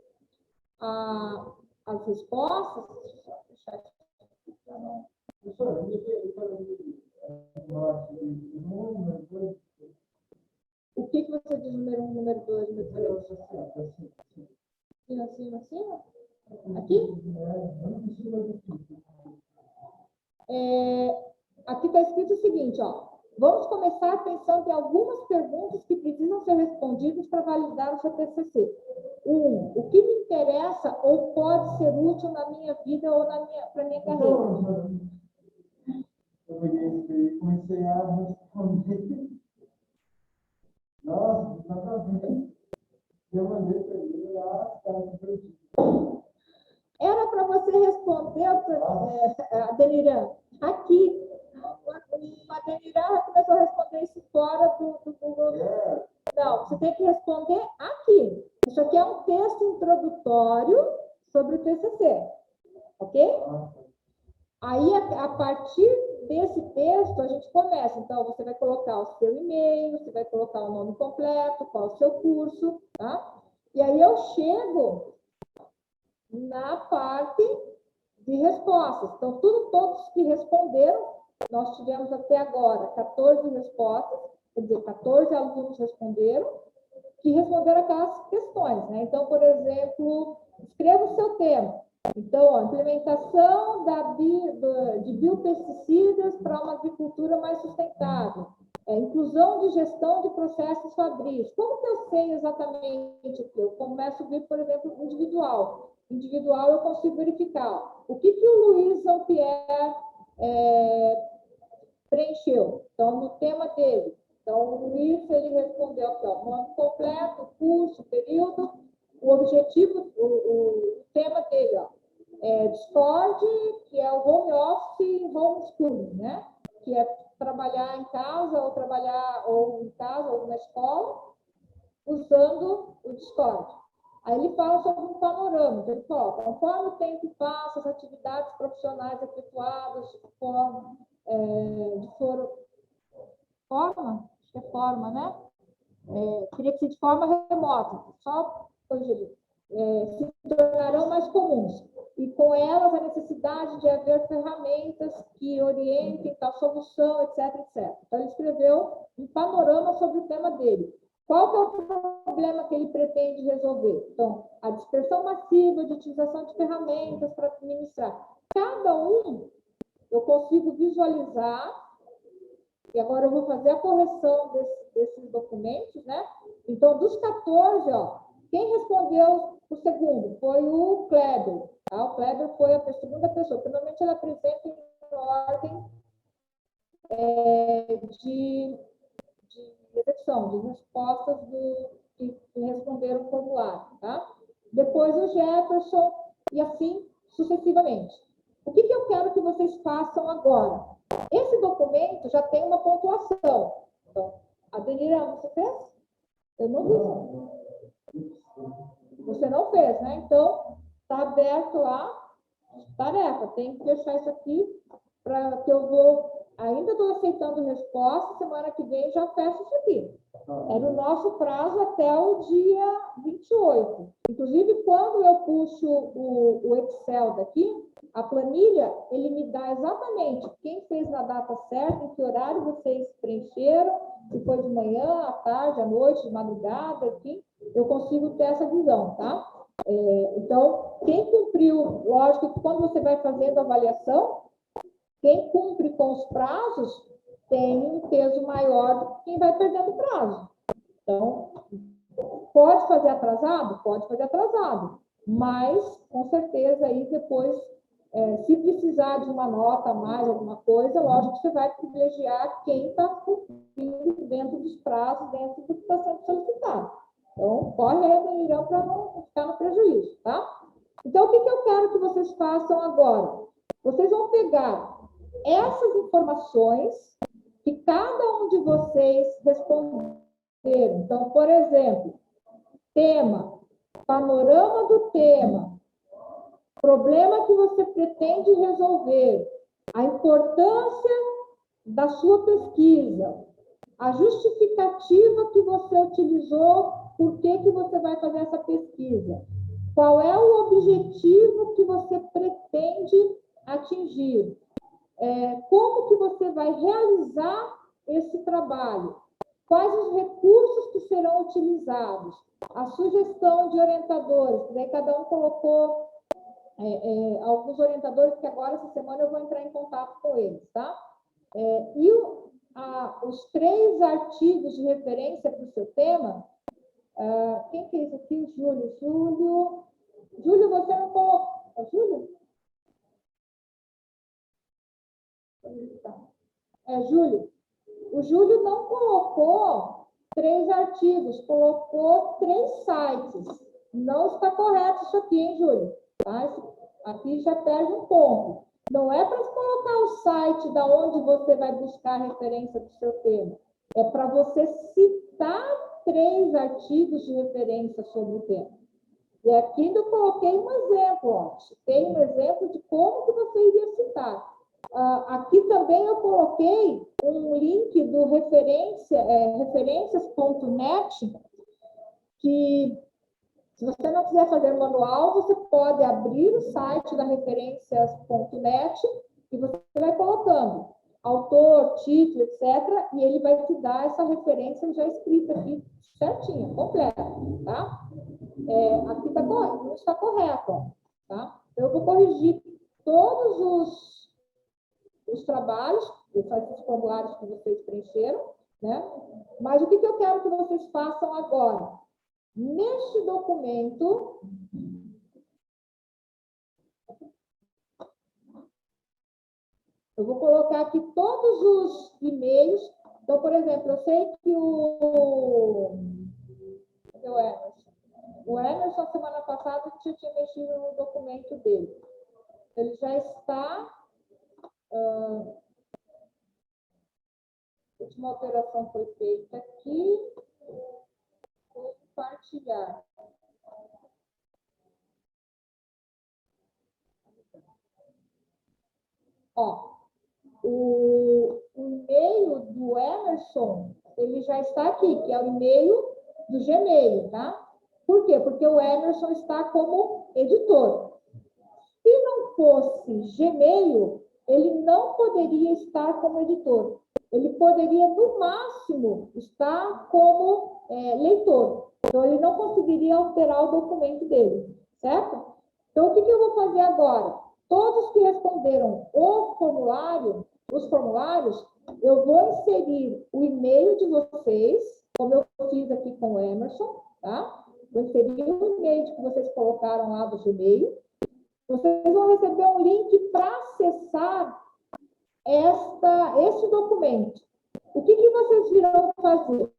as respostas. Deixa eu deixar aqui para não... O que você diz número 1, número 2, número 3? Acima? Aqui? Aqui está escrito o seguinte, ó. Vamos começar pensando em algumas perguntas que precisam ser respondidas para validar o seu TCC. 1. O que me interessa ou pode ser útil na minha vida ou para a minha carreira? Eu comecei a responder. Nossa, exatamente. Eu mandei para ele lá, era para você responder, Adeniran, aqui. O Adeniran começou a responder isso fora do Google. Não, você tem que responder aqui. Isso aqui é um texto introdutório sobre o TCC, ok? Aí, a partir desse texto, a gente começa. Então, você vai colocar o seu e-mail, você vai colocar o nome completo, qual é o seu curso, tá? E aí eu chego na parte de respostas. Então, todos que responderam, nós tivemos até agora 14 respostas, quer dizer, 14 alunos responderam, que responderam aquelas questões, né? Então, por exemplo, escreva o seu tema. Então, a implementação de biopesticidas para uma agricultura mais sustentável. Inclusão de gestão de processos fabris. Como que eu sei exatamente o que? Eu começo a ver, por exemplo, individual. Individual eu consigo verificar. O que o Luiz Ampierre preencheu? Então, no tema dele. Então, o Luiz, ele respondeu aqui, ó, nome completo, curso, período, o objetivo, o tema dele, ó, Discord, que é o home office e homeschooling, né? Que é trabalhar em casa ou em casa ou na escola, usando o Discord. Aí ele fala sobre um panorama. Então, ele fala, conforme o tempo passa, as atividades profissionais efetuadas de forma, acho que é forma, né? Teria que ser de forma remota, só corrigir. Se tornarão mais comuns. E com elas a necessidade de haver ferramentas que orientem tal solução, etc, etc. Então, ele escreveu um panorama sobre o tema dele. Qual que é o problema que ele pretende resolver? Então, a dispersão massiva de utilização de ferramentas para administrar. Cada um eu consigo visualizar, e agora eu vou fazer a correção desses documentos, né? Então, dos 14, ó, quem respondeu o segundo foi o Kleber. Tá? O Kleber foi a segunda pessoa. Normalmente ela apresenta em ordem de execução, de respostas que responderam o formulário. Tá? Depois o Jefferson, e assim sucessivamente. O que eu quero que vocês façam agora? Esse documento já tem uma pontuação. Então, Adelira, você fez? Eu não fiz. Você não fez, né? Então, está aberto lá, tarefa. Tem que deixar isso aqui para que eu vou... Ainda estou aceitando resposta, semana que vem já fecho isso aqui. Era o nosso prazo até o dia 28. Inclusive, quando eu puxo o Excel daqui, a planilha, ele me dá exatamente quem fez na data certa, em que horário vocês preencheram, se foi de manhã, à tarde, à noite, de madrugada, enfim, eu consigo ter essa visão, tá? Então, quem cumpriu, lógico que quando você vai fazendo a avaliação, quem cumpre com os prazos tem um peso maior do que quem vai perdendo prazo. Então, pode fazer atrasado? Pode fazer atrasado. Mas, com certeza, aí depois, se precisar de uma nota a mais, alguma coisa, lógico que você vai privilegiar quem está cumprindo dentro dos prazos, dentro do que está sendo solicitado. Então, corre aí, Benirão, para não ficar no prejuízo, tá? Então, o que eu quero que vocês façam agora? Vocês vão pegar essas informações que cada um de vocês responderam. Então, por exemplo, tema, panorama do tema, problema que você pretende resolver, a importância da sua pesquisa, a justificativa que você utilizou, por que você vai fazer essa pesquisa, qual é o objetivo que você pretende atingir, como que você vai realizar esse trabalho, quais os recursos que serão utilizados, a sugestão de orientadores, daí cada um colocou alguns orientadores que agora, essa semana, eu vou entrar em contato com eles, tá? E os 3 artigos de referência para o seu tema, quem que é isso aqui? Júlio, você não colocou... Júlio? Júlio. O Júlio não colocou 3 artigos, colocou 3 sites. Não está correto isso aqui, hein, Júlio? Tá? Aqui já perde um ponto. Não é para colocar o site da onde você vai buscar a referência do seu tema. É para você citar 3 artigos de referência sobre o tema. E aqui eu coloquei um exemplo, ó. Tem um exemplo de como que você iria citar. Aqui também eu coloquei um link do referências.net, que Se você não quiser fazer manual, você pode abrir o site da referências.net e você vai colocando autor, título, etc. E ele vai te dar essa referência já escrita aqui, certinha, completa, tá? Aqui tá correto, não está correto, ó, tá? Eu vou corrigir todos os trabalhos, esses formulários que vocês preencheram, né? Mas o que eu quero que vocês façam agora? Neste documento, eu vou colocar aqui todos os e-mails. Então, por exemplo, eu sei que cadê o Emerson? O Emerson, semana passada, eu tinha mexido no documento dele. Ele já está... a última alteração foi feita aqui. Vou compartilhar. Ó, o e-mail do Emerson, ele já está aqui, que é o e-mail do Gmail, tá? Por quê? Porque o Emerson está como editor. Se não fosse Gmail, ele não poderia estar como editor. Ele poderia, no máximo, estar como leitor. Então, ele não conseguiria alterar o documento dele, certo? Então, o que eu vou fazer agora? Todos que responderam os formulários, eu vou inserir o e-mail de vocês, como eu fiz aqui com o Emerson, tá? Vou inserir o e-mail que vocês colocaram lá do Gmail. Vocês vão receber um link para acessar esse documento. O que vocês virão fazer?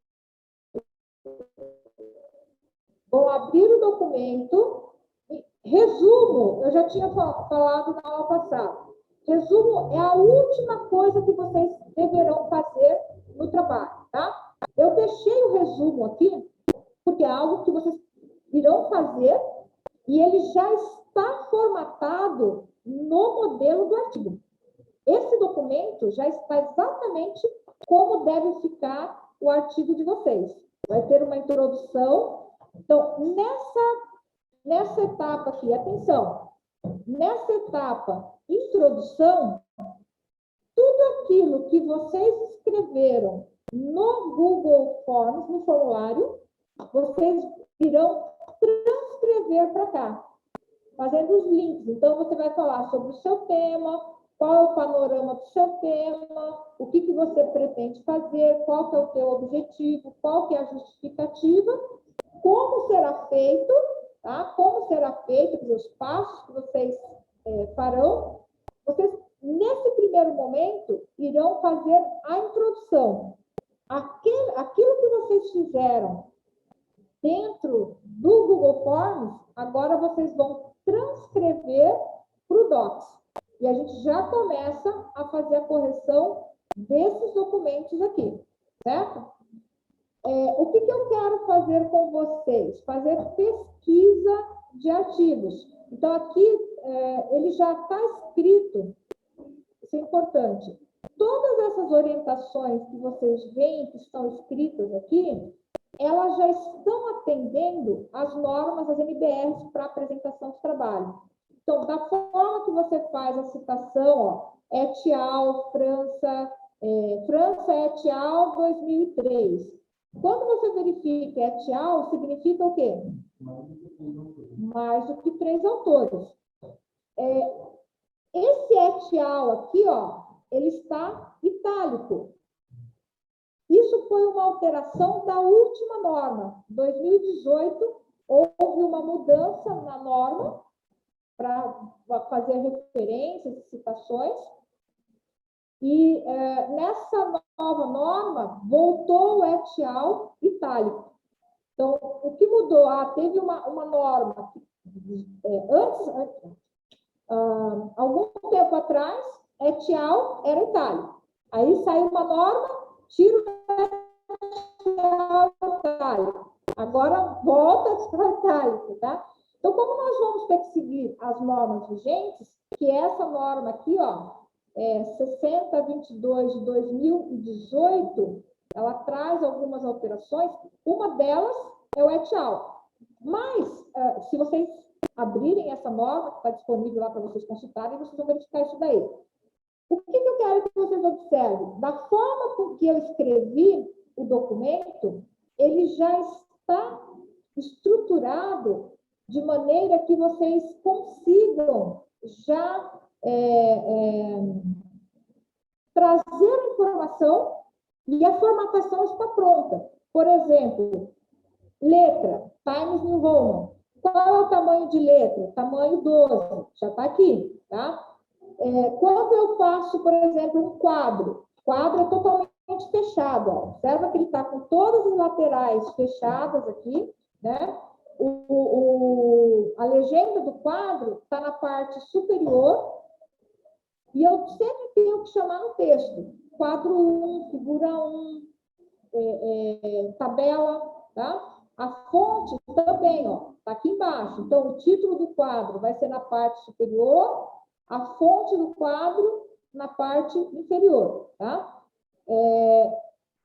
Vão abrir o documento. Resumo, eu já tinha falado na aula passada. Resumo é a última coisa que vocês deverão fazer no trabalho, tá? Eu deixei o resumo aqui, porque é algo que vocês irão fazer e ele já está formatado no modelo do artigo. Esse documento já está exatamente como deve ficar o artigo de vocês. Vai ter uma introdução. Então, nessa etapa aqui, atenção, nessa etapa, introdução, tudo aquilo que vocês escreveram no Google Forms, no formulário, vocês irão transcrever para cá, fazendo os links. Então, você vai falar sobre o seu tema, qual é o panorama do seu tema, o que você pretende fazer, qual que é o teu objetivo, qual que é a justificativa, como será feito, tá? Como será feito, os passos que vocês farão. Vocês, nesse primeiro momento, irão fazer a introdução. Aquilo que vocês fizeram dentro do Google Forms, agora vocês vão transcrever para o Docs. E a gente já começa a fazer a correção desses documentos aqui, certo? O que eu quero fazer com vocês? Fazer pesquisa de artigos. Então, aqui, ele já está escrito, isso é importante. Todas essas orientações que vocês veem que estão escritas aqui, elas já estão atendendo às normas, às NBRs para apresentação de trabalho. Então, da forma que você faz a citação, ó, et al, França et al 2003. Quando você verifica et al, significa o quê? Mais do que 3 autores. Esse et al aqui, ó, ele está itálico. Isso foi uma alteração da última norma. Em 2018, houve uma mudança na norma para fazer referências e citações. E nessa nova norma, voltou o et al itálico. Então, o que mudou? Teve uma norma algum tempo atrás, et al era itálico. Aí saiu uma norma, tira o et al itálico. Agora volta a itálico, tá? Então, como nós vamos ter que seguir as normas vigentes, que essa norma aqui, ó, 6022 de 2018, ela traz algumas alterações, uma delas é o et al. Mas, se vocês abrirem essa norma, que está disponível lá para vocês consultarem, vocês vão verificar isso daí. O que eu quero que vocês observem? Da forma com que eu escrevi o documento, ele já está estruturado de maneira que vocês consigam já trazer a informação e a formatação está pronta. Por exemplo, letra, Times New Roman. Qual é o tamanho de letra? Tamanho 12, já está aqui, tá? Quando eu faço, por exemplo, um quadro, o quadro é totalmente fechado, ó. Observa que ele está com todas as laterais fechadas aqui, né? A legenda do quadro está na parte superior e eu sempre tenho que chamar no texto. Quadro 1, figura 1, tabela, tá? A fonte também, ó, está aqui embaixo. Então, o título do quadro vai ser na parte superior, a fonte do quadro na parte inferior, tá?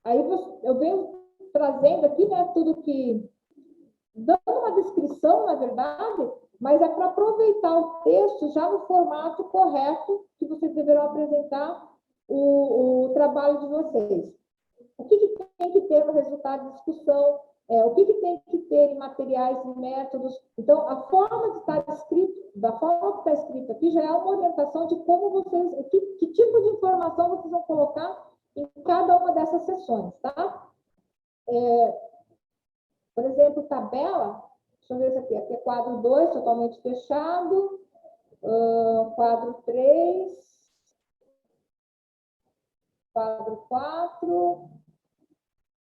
Aí eu venho trazendo aqui, né, tudo que... dando uma descrição, na verdade, mas é para aproveitar o texto já no formato correto que vocês deverão apresentar o trabalho de vocês. O que tem que ter no resultado de discussão? O que tem que ter em materiais e métodos? Então, a forma de estar escrito, da forma que está escrito aqui, já é uma orientação de como vocês, que tipo de informação vocês vão colocar em cada uma dessas sessões, tá? Por exemplo, tabela, deixa eu ver isso aqui é quadro 2, totalmente fechado, quadro 3, quadro 4,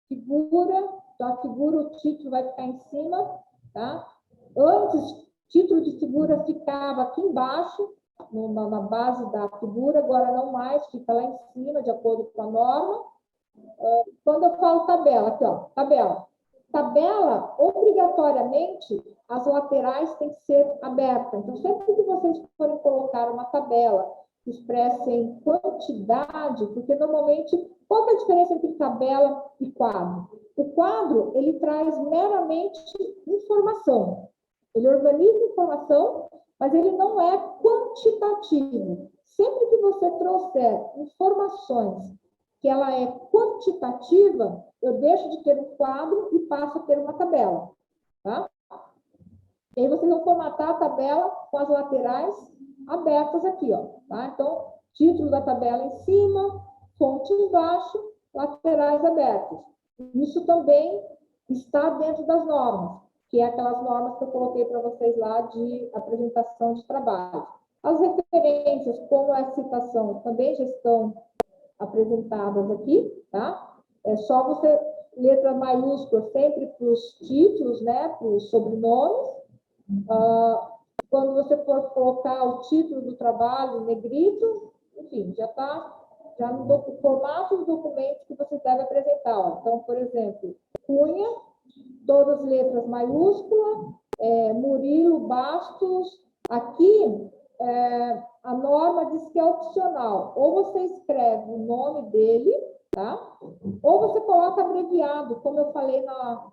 figura, então a figura, o título vai ficar em cima, tá? Antes, título de figura ficava aqui embaixo, na base da figura, agora não mais, fica lá em cima, de acordo com a norma. Quando eu falo tabela, aqui, ó, tabela. Tabela, obrigatoriamente, as laterais têm que ser abertas. Então, sempre que vocês forem colocar uma tabela que expressem quantidade, porque normalmente, qual é a diferença entre tabela e quadro? O quadro, ele traz meramente informação. Ele organiza informação, mas ele não é quantitativo. Sempre que você trouxer informações que ela é quantitativa, eu deixo de ter um quadro e passo a ter uma tabela, tá? E aí vocês vão formatar a tabela com as laterais abertas aqui, ó, tá? Então, título da tabela em cima, fonte embaixo, laterais abertas. Isso também está dentro das normas, que é aquelas normas que eu coloquei para vocês lá de apresentação de trabalho. As referências, como a citação, também já estão apresentadas aqui, tá? É só você, letra maiúscula sempre para os títulos, né, para os sobrenomes. Quando você for colocar o título do trabalho, negrito, enfim, já está no formato dos documentos que você deve apresentar. Ó. Então, por exemplo, Cunha, todas as letras maiúsculas, Murilo, Bastos. Aqui, a norma diz que é opcional. Ou você escreve o nome dele, tá? Ou você coloca abreviado, como eu falei na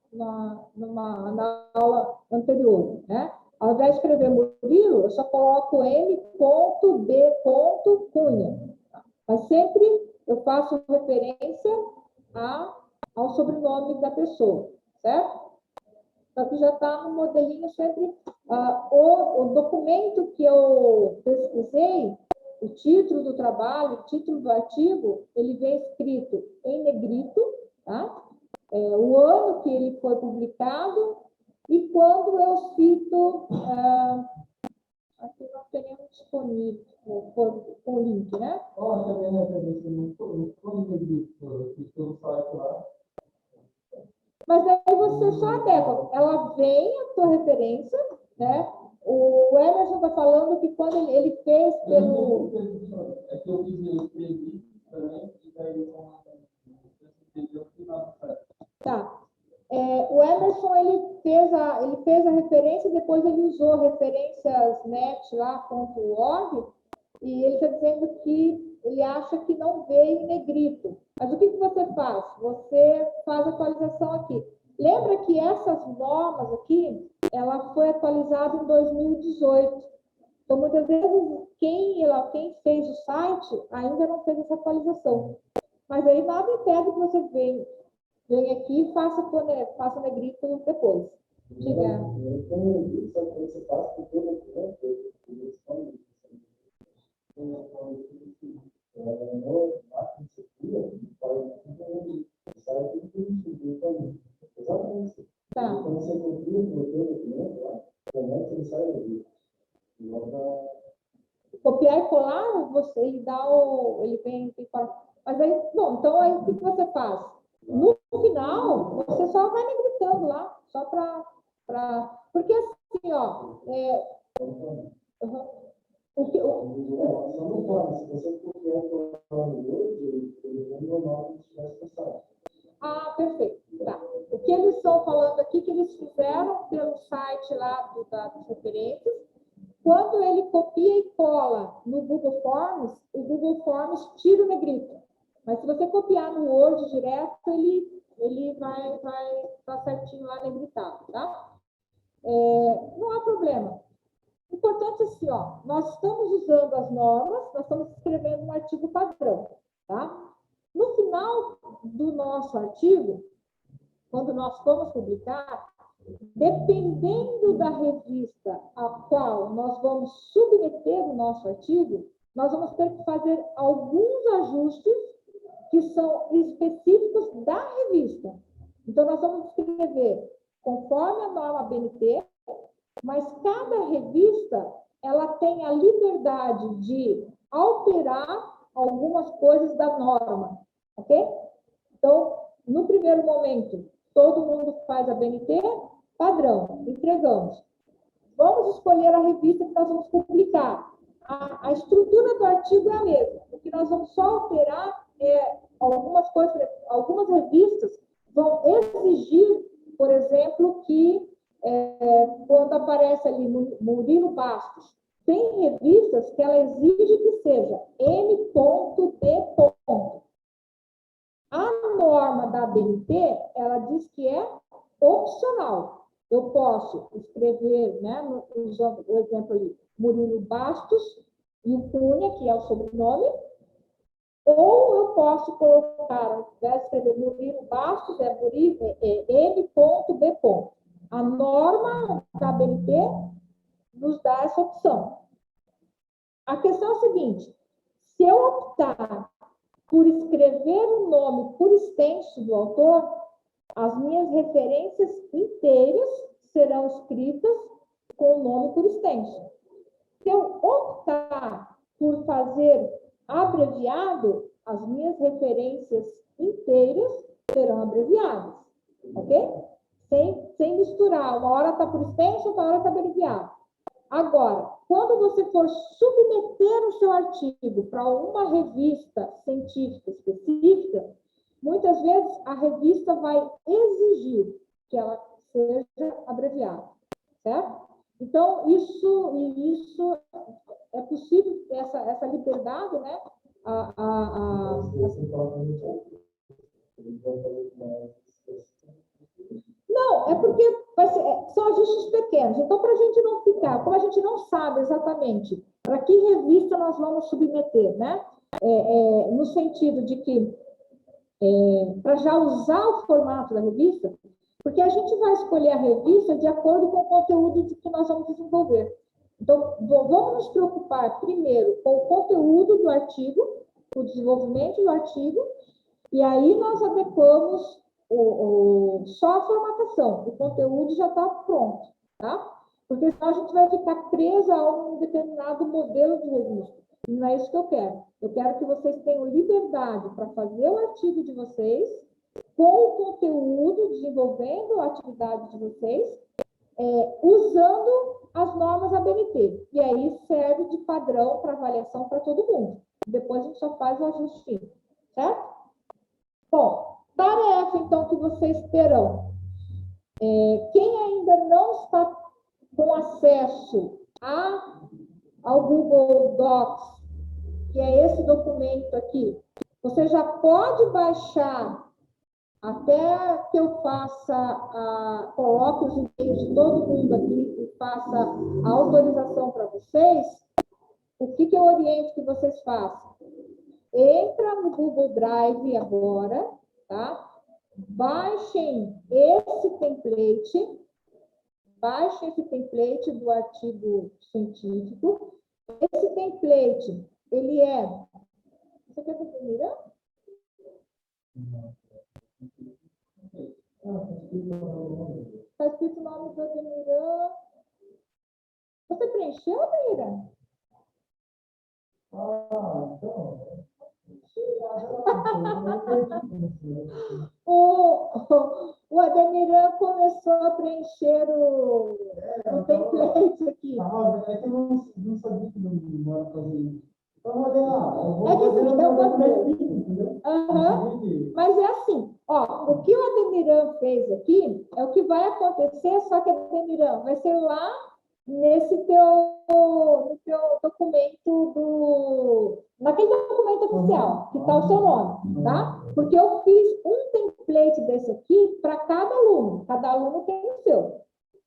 aula anterior, né? Ao invés de escrever Murilo, eu só coloco M.B. Cunha. Mas sempre eu faço referência ao sobrenome da pessoa, certo? Então, aqui já está no modelinho sempre. O documento que eu pesquisei, o título do trabalho, o título do artigo, ele vem escrito em negrito, tá? O ano que ele foi publicado e quando eu cito... aqui não tem nenhum disponível com o link, né? Mas aí você só adequa. Ela vem a sua referência, né? O Emerson está falando que quando ele fez pelo... É que eu escrevi também, e daí Tá. O Emerson, ele fez a referência, depois ele usou referências net lá.org, e ele está dizendo que ele acha que não veio em negrito. Mas o que você faz? Você faz a atualização aqui. Lembra que essas normas aqui, ela foi atualizada em 2018. Então, muitas vezes, quem fez o site ainda não fez essa atualização. Mas aí nada impede que você venha aqui e faça negrito depois. Diga. Tá. Copiar e colar, ele dá ele vem para. Mas aí, bom, então aí o que você faz? No final, você só vai negritando lá, só porque assim, ó, perfeito. Tá. O que eles estão falando aqui, que eles fizeram pelo site lá das referências, quando ele copia e cola no Google Forms, o Google Forms tira o negrito. Mas se você copiar no Word direto, ele vai estar certinho lá negritado, tá? Não há problema. O importante é assim, ó, nós estamos usando as normas, nós estamos escrevendo um artigo padrão, tá? No final do nosso artigo, quando nós formos publicar, dependendo da revista a qual nós vamos submeter o nosso artigo, nós vamos ter que fazer alguns ajustes que são específicos da revista. Então, nós vamos escrever conforme a norma BNT, mas cada revista ela tem a liberdade de alterar algumas coisas da norma, ok? Então, no primeiro momento, todo mundo faz a BNT, padrão, entregamos. Vamos escolher a revista que nós vamos publicar. A estrutura do artigo é a mesma. O que nós vamos só alterar é algumas coisas. Algumas revistas vão exigir, por exemplo, que quando aparece ali Murilo Bastos, tem revistas que ela exige que seja M.D. A norma da BNT, ela diz que é opcional. Eu posso escrever, né, usando o exemplo ali, Murilo Bastos e o Cunha, que é o sobrenome, ou eu posso colocar, ao invés de escrever Murilo Bastos, M.B. A norma da BNT nos dá essa opção. A questão é a seguinte: se eu optar por escrever o nome por extenso do autor, as minhas referências inteiras serão escritas com o nome por extenso. Se eu optar por fazer abreviado, as minhas referências inteiras serão abreviadas, ok? Sem misturar, uma hora está por extenso, outra hora está abreviado. Agora, quando você for submeter o seu artigo para uma revista científica específica, muitas vezes a revista vai exigir que ela seja abreviada, certo? Então, isso é possível, essa liberdade, né? Não, é porque são ajustes pequenos. Então, para a gente não ficar, como a gente não sabe exatamente para que revista nós vamos submeter, né? No sentido de que, para já usar o formato da revista, porque a gente vai escolher a revista de acordo com o conteúdo que nós vamos desenvolver. Então, vamos nos preocupar primeiro com o conteúdo do artigo, o desenvolvimento do artigo, e aí nós adequamos só a formatação, o conteúdo já está pronto, tá? Porque senão a gente vai ficar presa a um determinado modelo de revista. E não é isso que eu quero. Eu quero que vocês tenham liberdade para fazer o artigo de vocês, com o conteúdo, desenvolvendo a atividade de vocês, usando as normas ABNT. E aí serve de padrão para avaliação para todo mundo. Depois a gente só faz o ajuste, certo? Bom, tarefa, então, que vocês terão. Quem ainda não está com acesso ao Google Docs, que é esse documento aqui, você já pode baixar Até que eu coloque os e-mails de todo mundo aqui e faça a autorização para vocês, o que eu oriento que vocês façam? Entra no Google Drive agora, tá? Baixem esse template do artigo científico. Esse template, ele é... Você quer que eu mira? Está escrito o nome do Ademiran. Você preencheu, Ademiran? O Ademiran começou a preencher o template aqui. É que eu não sabia que não era fazer isso. É que assim, dá uma Mas é assim, ó, o que o Ademiran fez aqui é o que vai acontecer, só que Ademiran vai ser lá no teu documento naquele documento oficial, que está o seu nome, tá? Porque eu fiz um template desse aqui para cada aluno tem o seu.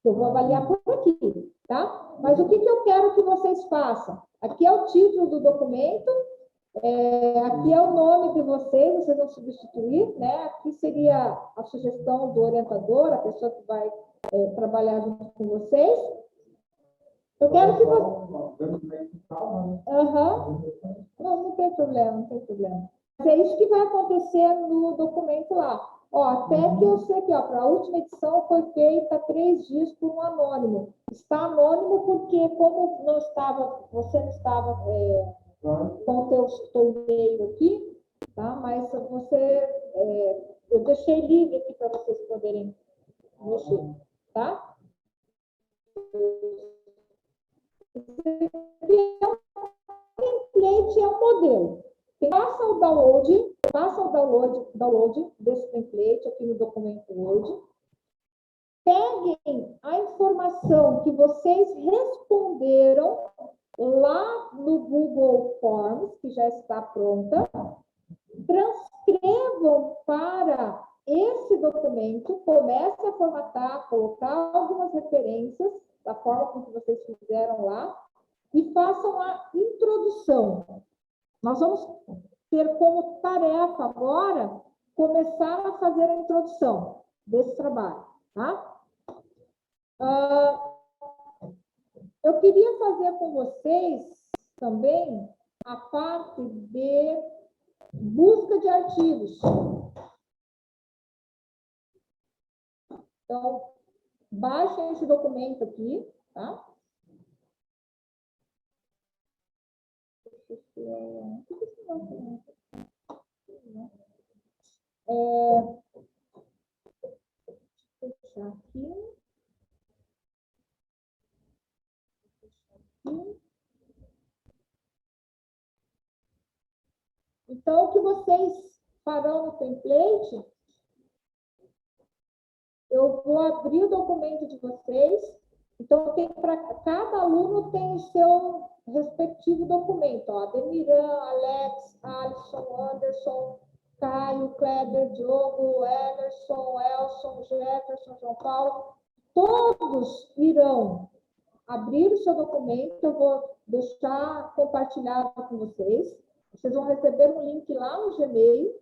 Eu vou avaliar por aqui, tá? Mas o que eu quero que vocês façam? Aqui é o título do documento, aqui é o nome de vocês vão substituir, né? Aqui seria a sugestão do orientador, a pessoa que vai trabalhar junto com vocês. Eu quero que você... Não tem problema. Mas é isso que vai acontecer no documento lá. Ó, até que eu sei que para a última edição foi feita 3 dias por um anônimo. Está anônimo porque, como você não estava com o teu e-mail aqui, tá? Mas eu deixei livre aqui para vocês poderem mexer, tá? Template é um modelo. Faça o download desse template aqui no documento Word. Peguem a informação que vocês responderam lá no Google Forms, que já está pronta, transcrevam para esse documento, comecem a formatar, colocar algumas referências da forma como vocês fizeram lá, e façam a introdução. Nós vamos ter como tarefa agora começar a fazer a introdução desse trabalho, tá? Eu queria fazer com vocês também a parte de busca de artigos. Então, baixem esse documento aqui, tá? Fechar aqui. Então, o que vocês farão no template, eu vou abrir o documento de vocês. Então, cada aluno tem o seu respectivo documento. Ó, Ademiran, Alex, Alisson, Anderson, Caio, Kleber, Diogo, Emerson, Elson, Jefferson, João Paulo. Todos irão abrir o seu documento. Eu vou deixar compartilhado com vocês. Vocês vão receber um link lá no Gmail,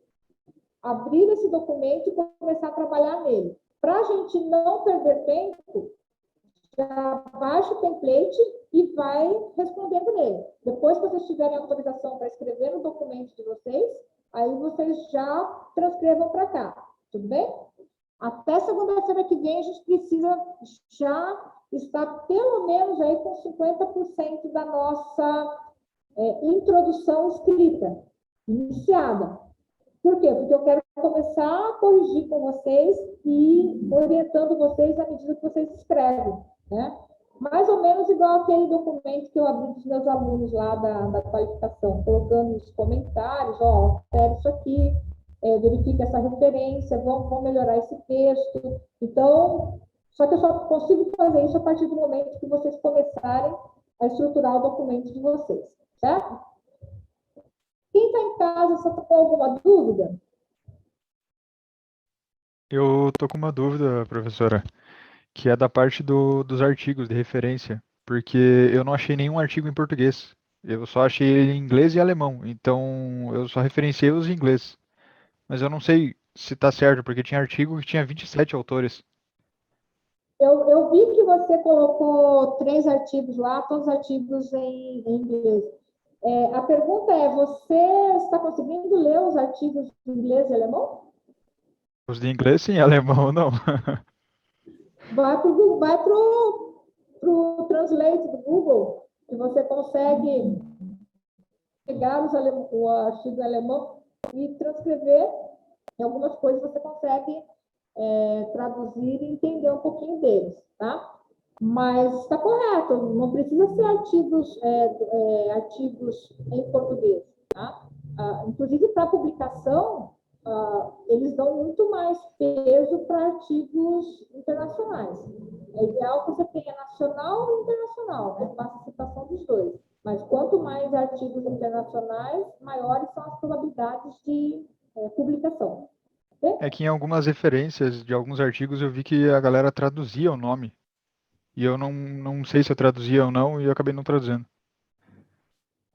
abrir esse documento e começar a trabalhar nele. Para a gente não perder tempo, já baixa o template e vai respondendo nele. Depois que vocês tiverem autorização para escrever no documento de vocês, aí vocês já transcrevam para cá. Tudo bem? Até segunda-feira que vem, a gente precisa já estar pelo menos aí com 50% da nossa introdução escrita, iniciada. Por quê? Porque eu quero começar a corrigir com vocês e orientando vocês à medida que vocês escrevem, né? Mais ou menos igual aquele documento que eu abri dos meus alunos lá da qualificação, colocando os comentários, ó, espera isso aqui, verifica essa referência, vamos melhorar esse texto. Então, só que eu só consigo fazer isso a partir do momento que vocês começarem a estruturar o documento de vocês, certo? Quem está em casa, só está com alguma dúvida? Eu tô com uma dúvida, professora, que é da parte dos artigos de referência, porque eu não achei nenhum artigo em português. Eu só achei ele em inglês e alemão, então eu só referenciei os em inglês. Mas eu não sei se tá certo, porque tinha artigo que tinha 27 autores. Eu vi que você colocou 3 artigos lá, todos artigos em inglês. A pergunta é: você está conseguindo ler os artigos em inglês e alemão? Os de inglês sim, alemão não. Vai pro Translate do Google, que você consegue pegar o artigo em alemão e transcrever. Em algumas coisas você consegue traduzir e entender um pouquinho deles, tá? Mas está correto, não precisa ser artigos em português, tá? Inclusive, para publicação, eles dão muito mais peso para artigos internacionais. É ideal que você tenha nacional e internacional, né? Faça citação dos dois. Mas quanto mais artigos internacionais, maiores são as probabilidades de publicação. É que em algumas referências de alguns artigos eu vi que a galera traduzia o nome. E eu não sei se eu traduzia ou não, e eu acabei não traduzindo.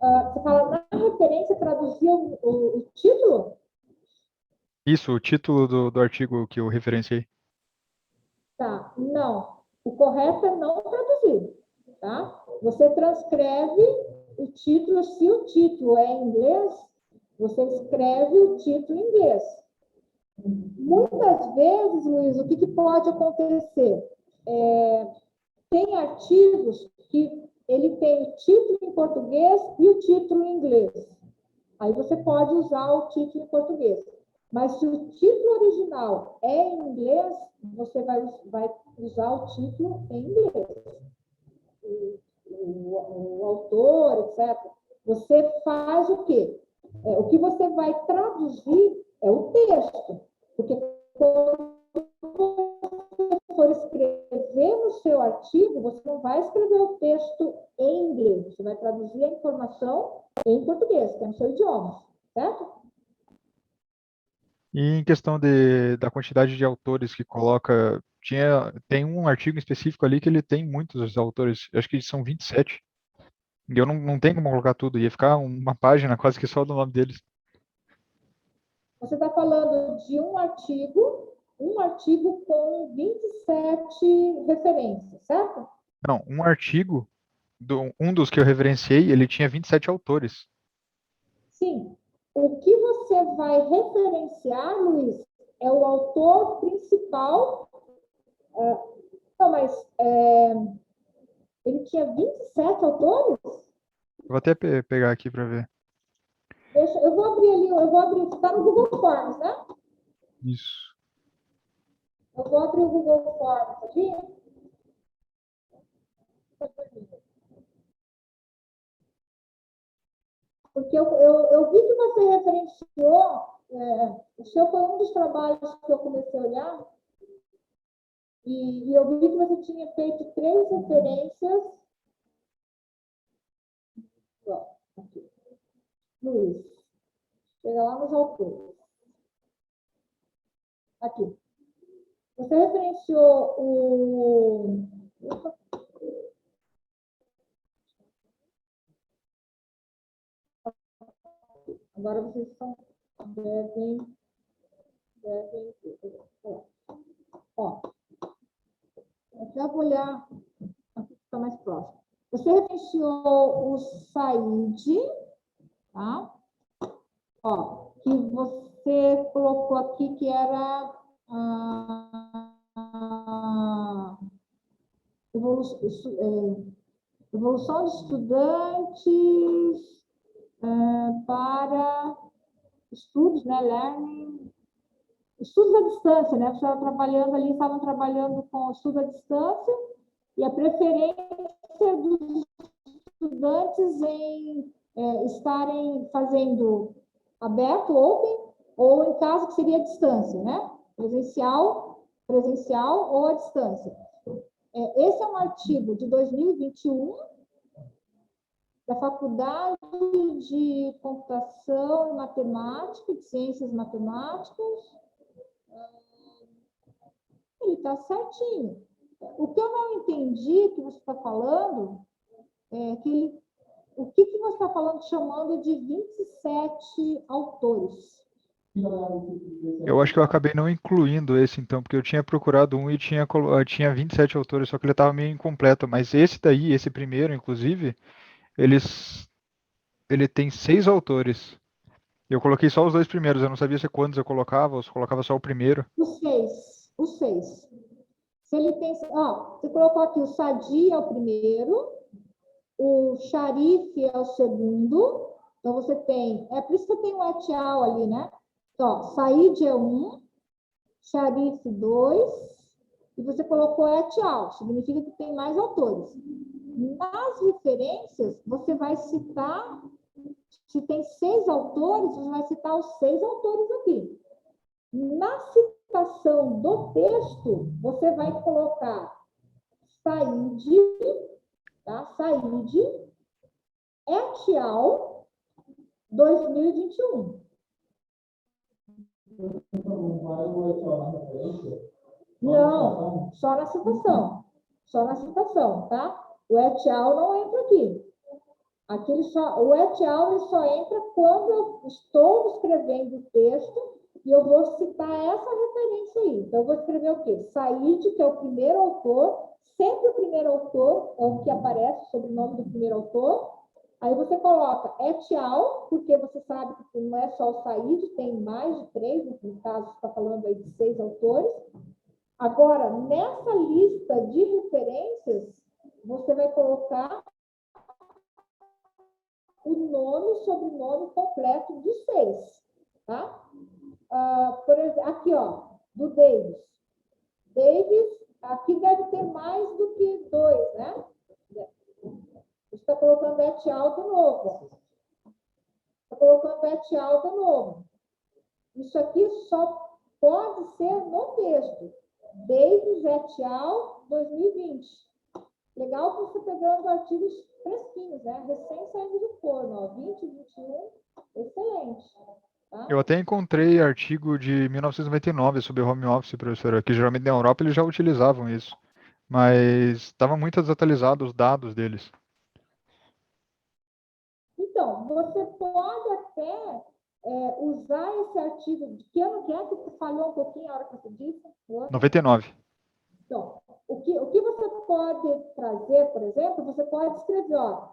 Você fala, na referência, traduzir o título? Isso, o título do artigo que eu referenciei. Tá, não. O correto é não traduzir, tá? Você transcreve o título, se o título é em inglês, você escreve o título em inglês. Muitas vezes, Luiz, o que pode acontecer? Tem artigos que ele tem o título em português e o título em inglês. Aí você pode usar o título em português. Mas se o título original é em inglês, você vai usar o título em inglês. O autor, etc. Você faz o quê? O que você vai traduzir é o texto. Porque quando você for escrever no seu artigo, você não vai escrever o texto em inglês. Você vai traduzir a informação em português, que é no seu idioma, certo? E em questão da quantidade de autores que coloca, tem um artigo específico ali que ele tem muitos autores, eu acho que são 27. E eu não tenho como colocar tudo, ia ficar uma página quase que só do nome deles. Você está falando de um artigo com 27 referências, certo? Não, um artigo, um dos que eu referenciei, ele tinha 27 autores. Sim. O que você vai referenciar, Luiz, é o autor principal. Não, mas ele tinha 27 autores? Vou até pegar aqui para ver. Eu vou abrir ali, está no Google Forms, né? Isso. Eu vou abrir o Google Forms aqui. Porque eu vi que você referenciou, o seu foi um dos trabalhos que eu comecei a olhar, e eu vi que você tinha feito 3 referências. Ó, aqui. Luiz, chega lá nos autores. Aqui. Você referenciou o. Agora vocês devem. Ó, eu já vou olhar aqui que está mais próximo. Você referenciou o Said, tá? Ó, que você colocou aqui que era a evolução de estudantes para estudos, né, learning, estudos à distância, né, você estava trabalhando ali, estavam trabalhando com estudo à distância, e a preferência dos estudantes em estarem fazendo aberto, open, ou em caso que seria a distância, né? Presencial ou à distância. Esse é um artigo de 2021 da Faculdade de Computação e Matemática, de Ciências Matemáticas. Ele está certinho. O que eu não entendi que você está falando é que o que você está falando, chamando de 27 autores? Eu acho que eu acabei não incluindo esse, então, porque eu tinha procurado um e tinha 27 autores, só que ele estava meio incompleto. Mas esse daí, esse primeiro, inclusive, ele tem 6 autores. Eu coloquei só os 2 primeiros, eu não sabia se quantos eu colocava, ou se colocava só o primeiro. Os seis. Os seis. Se ele tem. Ó, você colocou aqui o Sadi é o primeiro, o Sharif é o segundo. Então você tem. É por isso que tem o et al. Ali, né? Então, Said é um, Sharif 2, e você colocou et al. Significa que tem mais autores. Nas referências, você vai citar. Se tem 6 autores, você vai citar os 6 autores aqui. Na citação do texto, você vai colocar Said, tá? Said et al. 2021. Não, só na citação. Só na citação, tá? O et al. Não entra aqui. O et al. Ele só entra quando eu estou escrevendo o texto e eu vou citar essa referência aí. Então, eu vou escrever o quê? Said, que é o primeiro autor. Sempre o primeiro autor é o que aparece, o sobrenome do primeiro autor. Aí você coloca et al., porque você sabe que não é só o Said, tem mais de 3, no caso, você está falando aí de 6 autores. Agora, nessa lista de referências, você vai colocar o nome e sobrenome completo dos 6, tá? Por exemplo, aqui, ó, do Davis. Davis, aqui deve ter mais do que 2, né? Você está colocando et al. De novo. Está colocando et al. De novo. Isso aqui só pode ser no texto. Davis et al. 2020. Legal que você pegando artigos fresquinhos, né? Recém saindo do forno, ó. 2021. Excelente. Tá? Eu até encontrei artigo de 1999 sobre home office, professora, que geralmente na Europa eles já utilizavam isso. Mas estava muito desatualizado os dados deles. Então, você pode até usar esse artigo. De que ano que é que você falhou um pouquinho a hora que você disse? 99. Então, o que você pode trazer, por exemplo, você pode escrever, ó,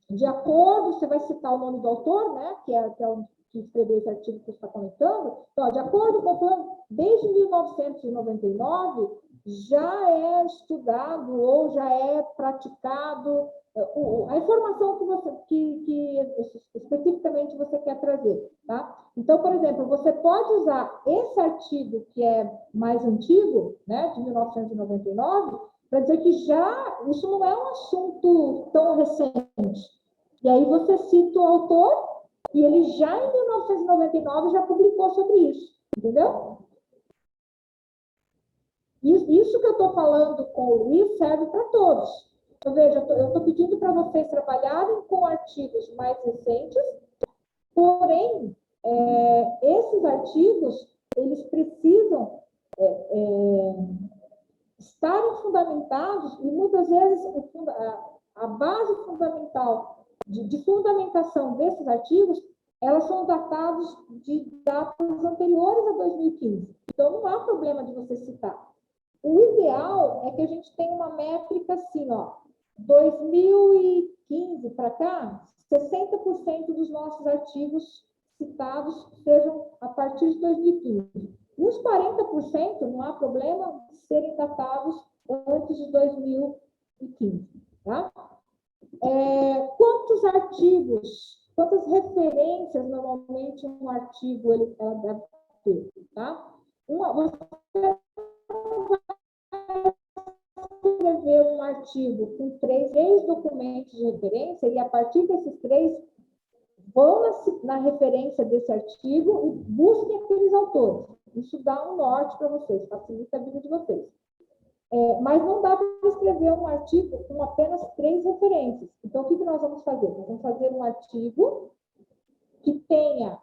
de acordo, você vai citar o nome do autor, né, que é o que escreveu esse artigo que você está comentando. Então, de acordo com o plano, desde 1999, já é estudado ou já é praticado a informação que especificamente você quer trazer, tá? Então, por exemplo, você pode usar esse artigo que é mais antigo, né, de 1999, para dizer que já isso não é um assunto tão recente. E aí você cita o autor e ele já em 1999 já publicou sobre isso, entendeu? Isso que eu estou falando com o Luiz serve para todos. Então, veja, eu estou pedindo para vocês trabalharem com artigos mais recentes, porém, esses artigos, eles precisam estarem fundamentados, e muitas vezes a base fundamental de fundamentação desses artigos, elas são datadas de datas anteriores a 2015. Então, não há problema de você citar. O ideal é que a gente tenha uma métrica assim, ó, 2015 para cá, 60% dos nossos artigos citados sejam a partir de 2015. E os 40%, não há problema, serem datados antes de 2015, tá? Quantos artigos, quantas referências normalmente um artigo ele deve ter, tá? Você escrever um artigo com 3 documentos de referência e a partir desses 3 vão na referência desse artigo e busquem aqueles autores. Isso dá um norte para vocês, facilita a vida de vocês. Mas não dá para escrever um artigo com apenas 3 referências. Então, o que nós vamos fazer? Nós vamos fazer um artigo que tenha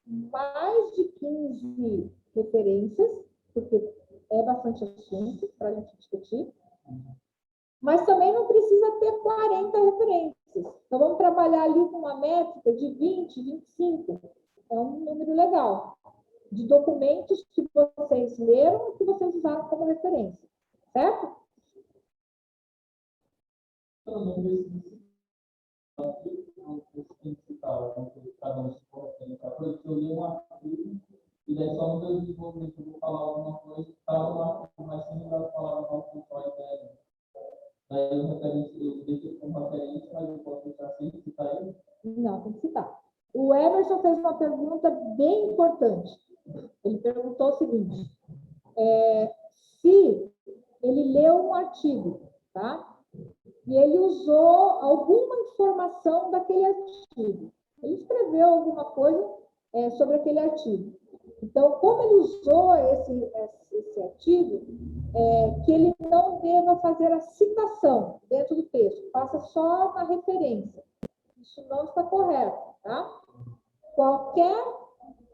mais de 15 referências, porque é bastante assunto para a gente discutir, mas também não precisa ter 40 referências. Então, vamos trabalhar ali com uma métrica de 20, 25. É um número legal de documentos que vocês leram e que vocês usaram como referência, certo? Eu não preciso citar, cada um se coloca, por exemplo, eu li um artigo, e daí só no meu desenvolvimento eu vou falar alguma coisa, estava no artigo, mas sem lembrar as palavras não com só a ideia. Daí eu deixo como referência, mas eu posso deixar sem citar ele? Não, tem que citar. O Emerson fez uma pergunta bem importante. Ele perguntou o seguinte, se ele leu um artigo, tá? E ele usou alguma informação daquele artigo. Ele escreveu alguma coisa sobre aquele artigo. Então, como ele usou esse artigo, que ele não deva fazer a citação dentro do texto, faça só uma referência. Isso não está correto, tá? Qualquer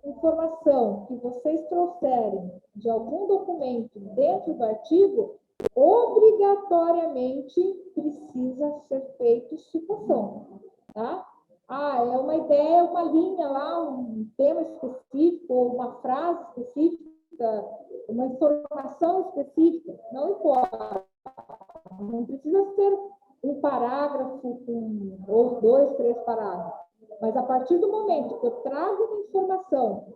informação que vocês trouxerem de algum documento dentro do artigo, obrigatoriamente precisa ser feito citação, tá? É uma ideia, uma linha lá, um tema específico, ou uma frase específica, uma informação específica, não importa. Não precisa ser um parágrafo ou 2, 3 parágrafos. Mas a partir do momento que eu trago uma informação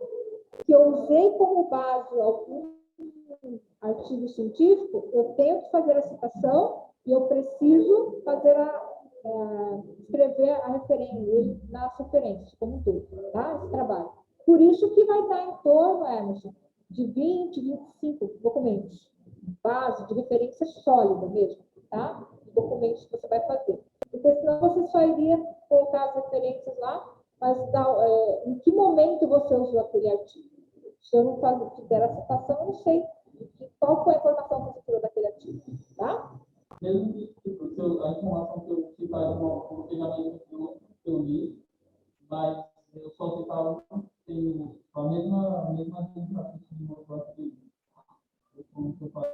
que eu usei como base algum artigo científico, eu tenho que fazer a citação e eu preciso fazer escrever a referência, nas referências, como um todo, tá? Esse trabalho. Por isso que vai dar em torno, Emerson, de 20, 25 documentos, base de referência sólida mesmo, tá? Documentos que você vai fazer. Porque senão você só iria colocar as referências lá, mas em que momento você usou aquele artigo? Se eu não fizer a citação, eu não sei qual foi a informação que você tirou daquele artigo, tá? Mesmo que a informação que eu citar de uma coloquei na mesma que eu li, mas eu só citava tenho a mesma linha de raciocínio no artigo. Como que eu faço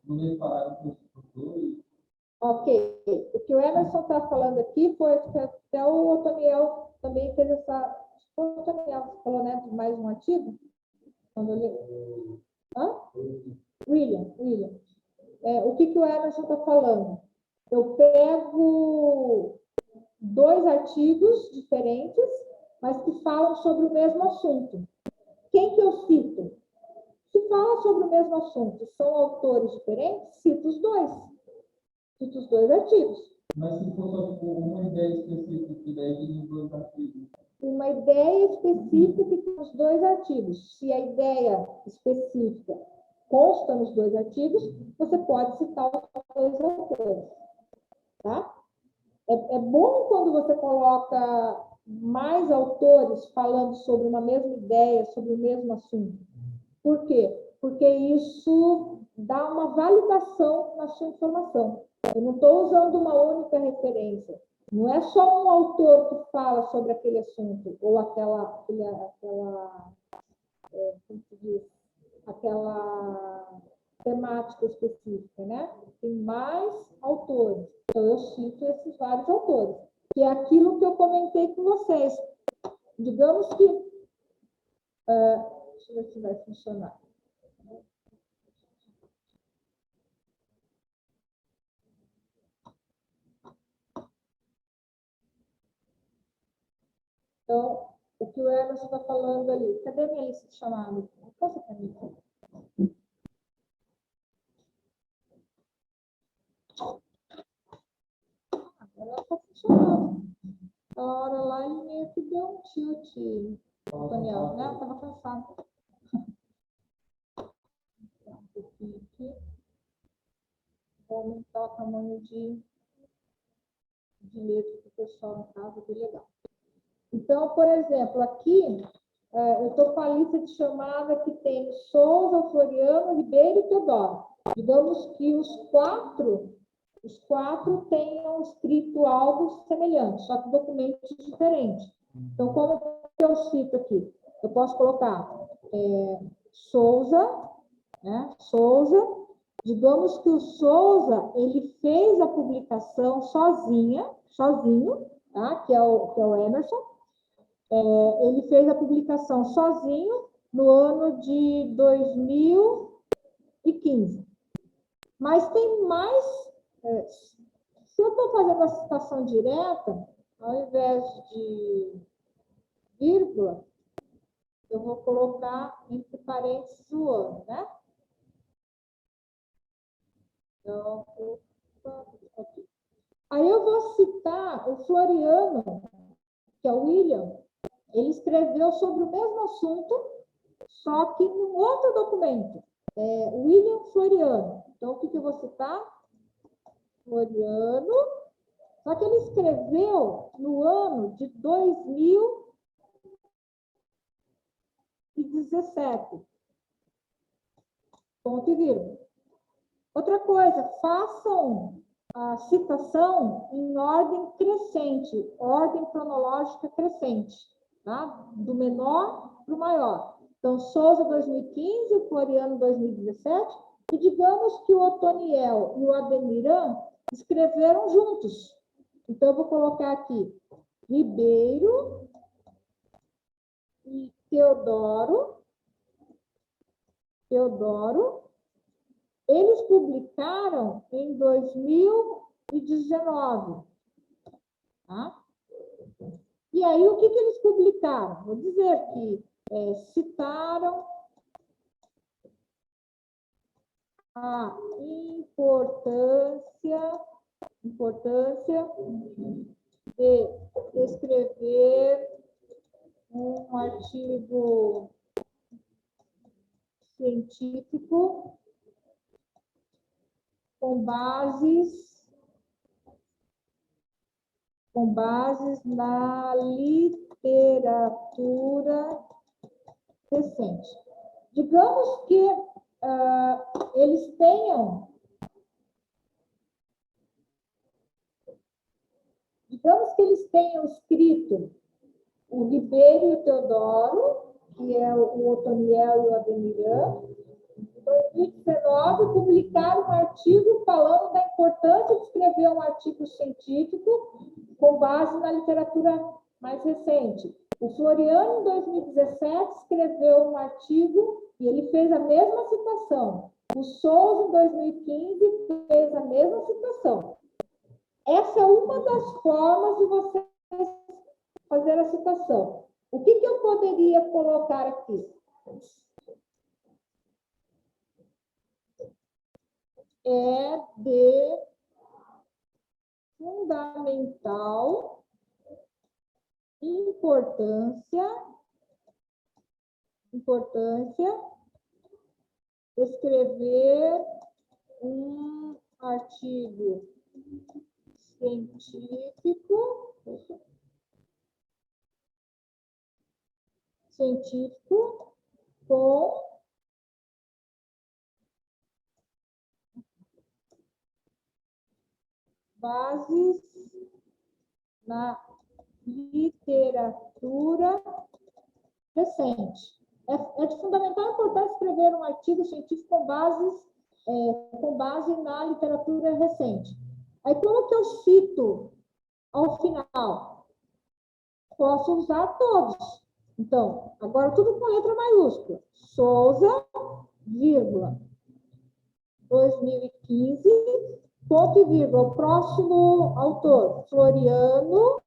no mesmo parágrafo que eu citou. Ok. O que o Emerson está falando aqui foi que até o Otoniel também fez essa... O Otoniel falou, né, de mais um artigo? Quando eu li... William. O que o Emerson está falando? Eu pego 2 artigos diferentes, mas que falam sobre o mesmo assunto. Quem que eu cito? Se fala sobre o mesmo assunto, são autores diferentes, cito os 2. Cito os 2 artigos. Mas se for só uma ideia específica, que daí tem 2 artigos. Uma ideia específica que tem os 2 artigos. Se a ideia específica consta nos 2 artigos, você pode citar os 2 autores. Tá? É bom quando você coloca mais autores falando sobre uma mesma ideia, sobre o mesmo assunto. Por quê? Porque isso dá uma validação na sua informação. Eu não estou usando uma única referência. Não é só um autor que fala sobre aquele assunto, ou aquela temática específica, né? Tem mais autores. Então, eu cito esses vários autores. Que é aquilo que eu comentei com vocês. Digamos que... deixa eu ver se vai funcionar. Então, o que o Emerson está falando ali. Cadê minha lista de chamados? Passa para mim. Agora está funcionando. A hora lá ele meio que deu um tilt, Daniel, né? Estava cansado. Um pouquinho aqui. Vou aumentar o tamanho de letra para o pessoal no caso, que legal. Então, por exemplo, aqui eu estou com a lista de chamada que tem Souza, Floriano, Ribeiro e Teodoro. Digamos que os quatro tenham escrito algo semelhante, só que documentos diferentes. Então, como eu cito aqui? eu posso colocar Souza, né? Souza. Digamos que o Souza, ele fez a publicação sozinho, tá? Que é o Emerson. Ele fez a publicação sozinho no ano de 2015. Mas tem mais... se eu estou fazendo a citação direta, ao invés de vírgula, eu vou colocar entre parênteses o ano, né? Então, aqui. Aí eu vou citar o Floriano, que é o William. Ele escreveu sobre o mesmo assunto, só que num outro documento. William Floriano. Então, o que eu vou citar? Floriano. Só que ele escreveu no ano de 2017. Ponto e vírgula. Outra coisa, façam a citação em ordem crescente, ordem cronológica crescente, tá? Do menor para o maior. Então, Souza 2015, Floriano 2017, e digamos que o Otoniel e o Ademiran escreveram juntos. Então, eu vou colocar aqui Ribeiro e Teodoro. Eles publicaram em 2019. Tá? E aí, o que eles publicaram? Vou dizer que citaram a importância de escrever um artigo científico com bases na literatura recente. Digamos que eles tenham escrito o Ribeiro e o Teodoro, que é o Otoniel e o Ademiran. Em 2019, publicaram um artigo falando da importância de escrever um artigo científico com base na literatura mais recente. O Floriano, em 2017, escreveu um artigo e ele fez a mesma citação. O Souza, em 2015, fez a mesma citação. Essa é uma das formas de você fazer a citação. O que eu poderia colocar aqui? É de fundamental importância escrever um artigo científico com bases na literatura recente. É de fundamental importância escrever um artigo científico com base na literatura recente. Aí, como que eu cito ao final? Posso usar todos. Então, agora tudo com letra maiúscula. Souza, vírgula, 2015, ponto e vírgula. O próximo autor, Floriano,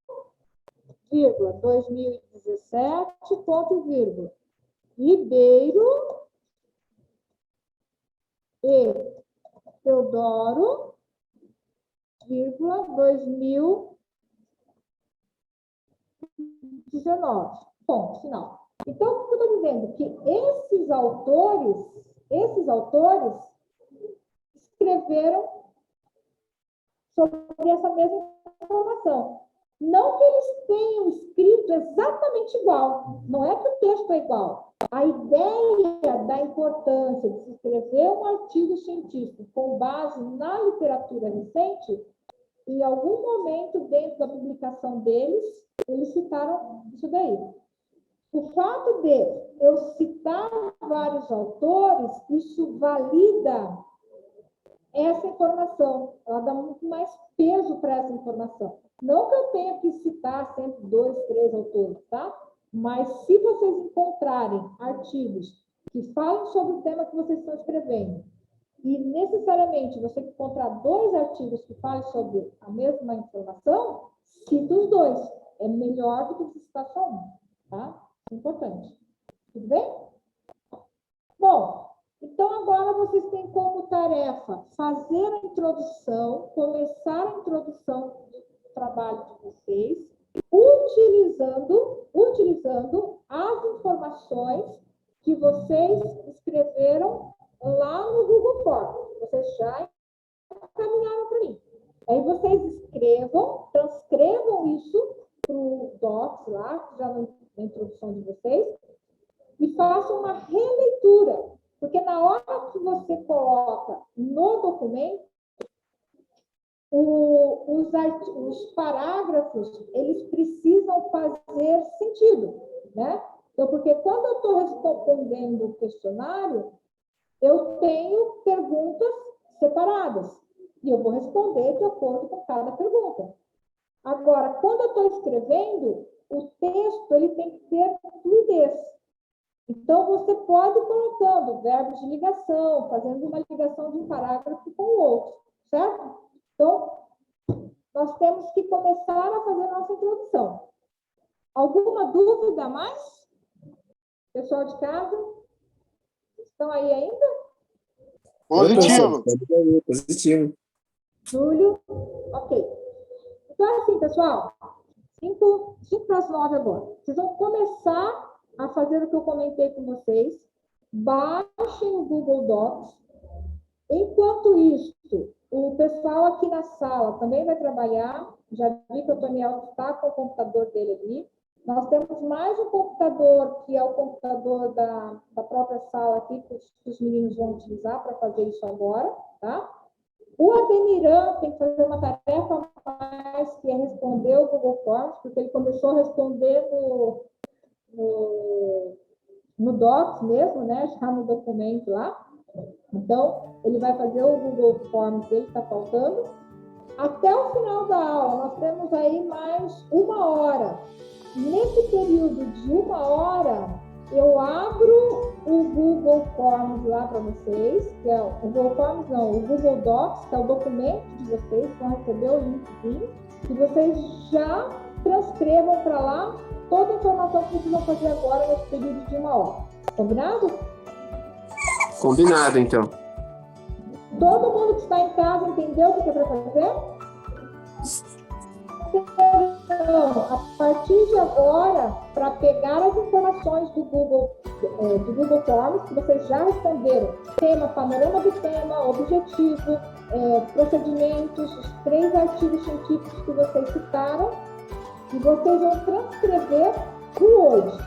vírgula, 2017, ponto e vírgula. Ribeiro e Teodoro, vírgula, 2019. Ponto, final. Então, o que eu estou dizendo? Que esses autores escreveram sobre essa mesma informação. Não que eles tenham escrito exatamente igual, não é que o texto é igual. A ideia da importância de se escrever um artigo científico com base na literatura recente, em algum momento dentro da publicação deles, eles citaram isso daí. O fato de eu citar vários autores, isso valida essa informação, ela dá muito mais peso para essa informação. Não que eu tenha que citar sempre 2, 3 autores, tá? Mas se vocês encontrarem artigos que falam sobre o tema que vocês estão escrevendo, e necessariamente você encontrar 2 artigos que falem sobre a mesma informação, cita os 2. É melhor do que você citar só um, tá? É importante. Tudo bem? Bom, então agora vocês têm como tarefa fazer a introdução, começar a introdução do trabalho de vocês, utilizando as informações que vocês escreveram lá no Google Forms. Vocês já encaminharam para mim. Aí vocês escrevam, transcrevam isso para o Docs lá, já na introdução de vocês, e façam uma releitura. Porque na hora que você coloca no documento, os parágrafos, eles precisam fazer sentido, né? Então, porque quando eu estou respondendo o questionário, eu tenho perguntas separadas, e eu vou responder de acordo com cada pergunta. Agora, quando eu estou escrevendo, o texto ele tem que ter fluidez. Então, você pode ir colocando verbos de ligação, fazendo uma ligação de um parágrafo com o outro, certo? Então, nós temos que começar a fazer a nossa introdução. Alguma dúvida a mais? Pessoal de casa? Estão aí ainda? Positivo. Positivo. Júlio? Ok. Então, assim, pessoal, 5 para as 9 agora. Vocês vão começar a fazer o que eu comentei com vocês. Baixem o Google Docs. Enquanto isso, o pessoal aqui na sala também vai trabalhar. Já vi que o Toniel está com o computador dele ali. Nós temos mais um computador, que é o computador da própria sala aqui, que os meninos vão utilizar para fazer isso agora, tá? O Ademiran tem que fazer uma tarefa a mais, que é responder o Google Forms, porque ele começou a responder no Docs mesmo, né? Já no documento lá. Então, ele vai fazer o Google Forms dele, está faltando. Até o final da aula, nós temos aí mais 1 hora. Nesse período de 1 hora, eu abro o Google Forms lá para vocês, que é o Google Forms não, o Google Docs, que é o documento de vocês, vão receber o linkzinho, e vocês já transcrevam para lá toda a informação que vocês vão fazer agora nesse período de 1 hora. Combinado? Combinado, então. Todo mundo que está em casa entendeu o que é para fazer? Então, a partir de agora, para pegar as informações do Google Forms, que vocês já responderam, tema, panorama do tema, objetivo, procedimentos, os 3 artigos científicos que vocês citaram, e vocês vão transcrever para hoje.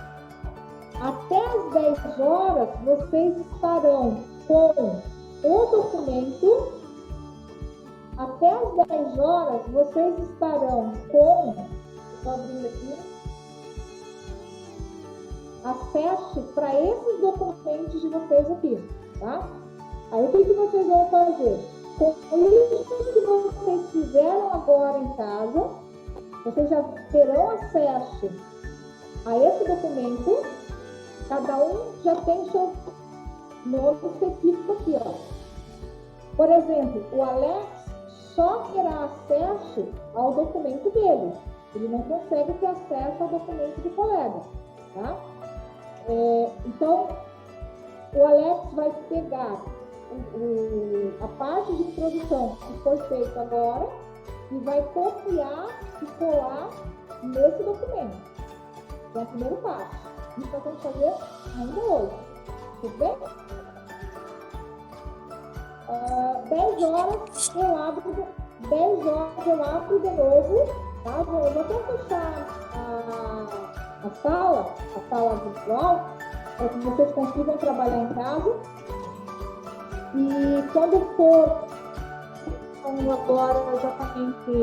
Até às 10 horas, vocês estarão com o documento. Até às 10 horas, vocês estarão com, estou abrindo aqui, acesso para esses documentos de vocês aqui, tá? Aí, o que vocês vão fazer? Com isso que vocês fizeram agora em casa, vocês já terão acesso a esse documento, cada um já tem o seu nome específico aqui, ó. Por exemplo, o Alex só terá acesso ao documento dele. Ele não consegue ter acesso ao documento do colega, tá? Então, o Alex vai pegar a parte de introdução que foi feita agora e vai copiar e colar nesse documento. Então, é o primeiro passo. Isso nós vamos fazer ainda hoje. Tudo bem? 10 horas eu abro de novo, tá? Eu vou até fechar a sala virtual, para que vocês consigam trabalhar em casa. E quando for, agora exatamente,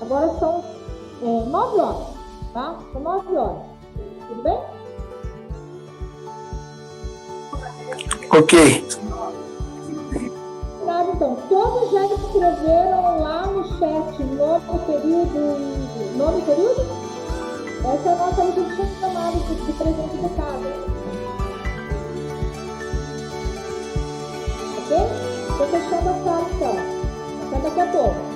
agora são 9 horas. tá? São 9 horas. Tudo bem? Ok. Combinado, então. Todos já escreveram lá no chat nome, período, nome, período? Essa é a nossa lista de chamadas de presente de casa. Ok? Estou fechando a sala, então. Até daqui a pouco.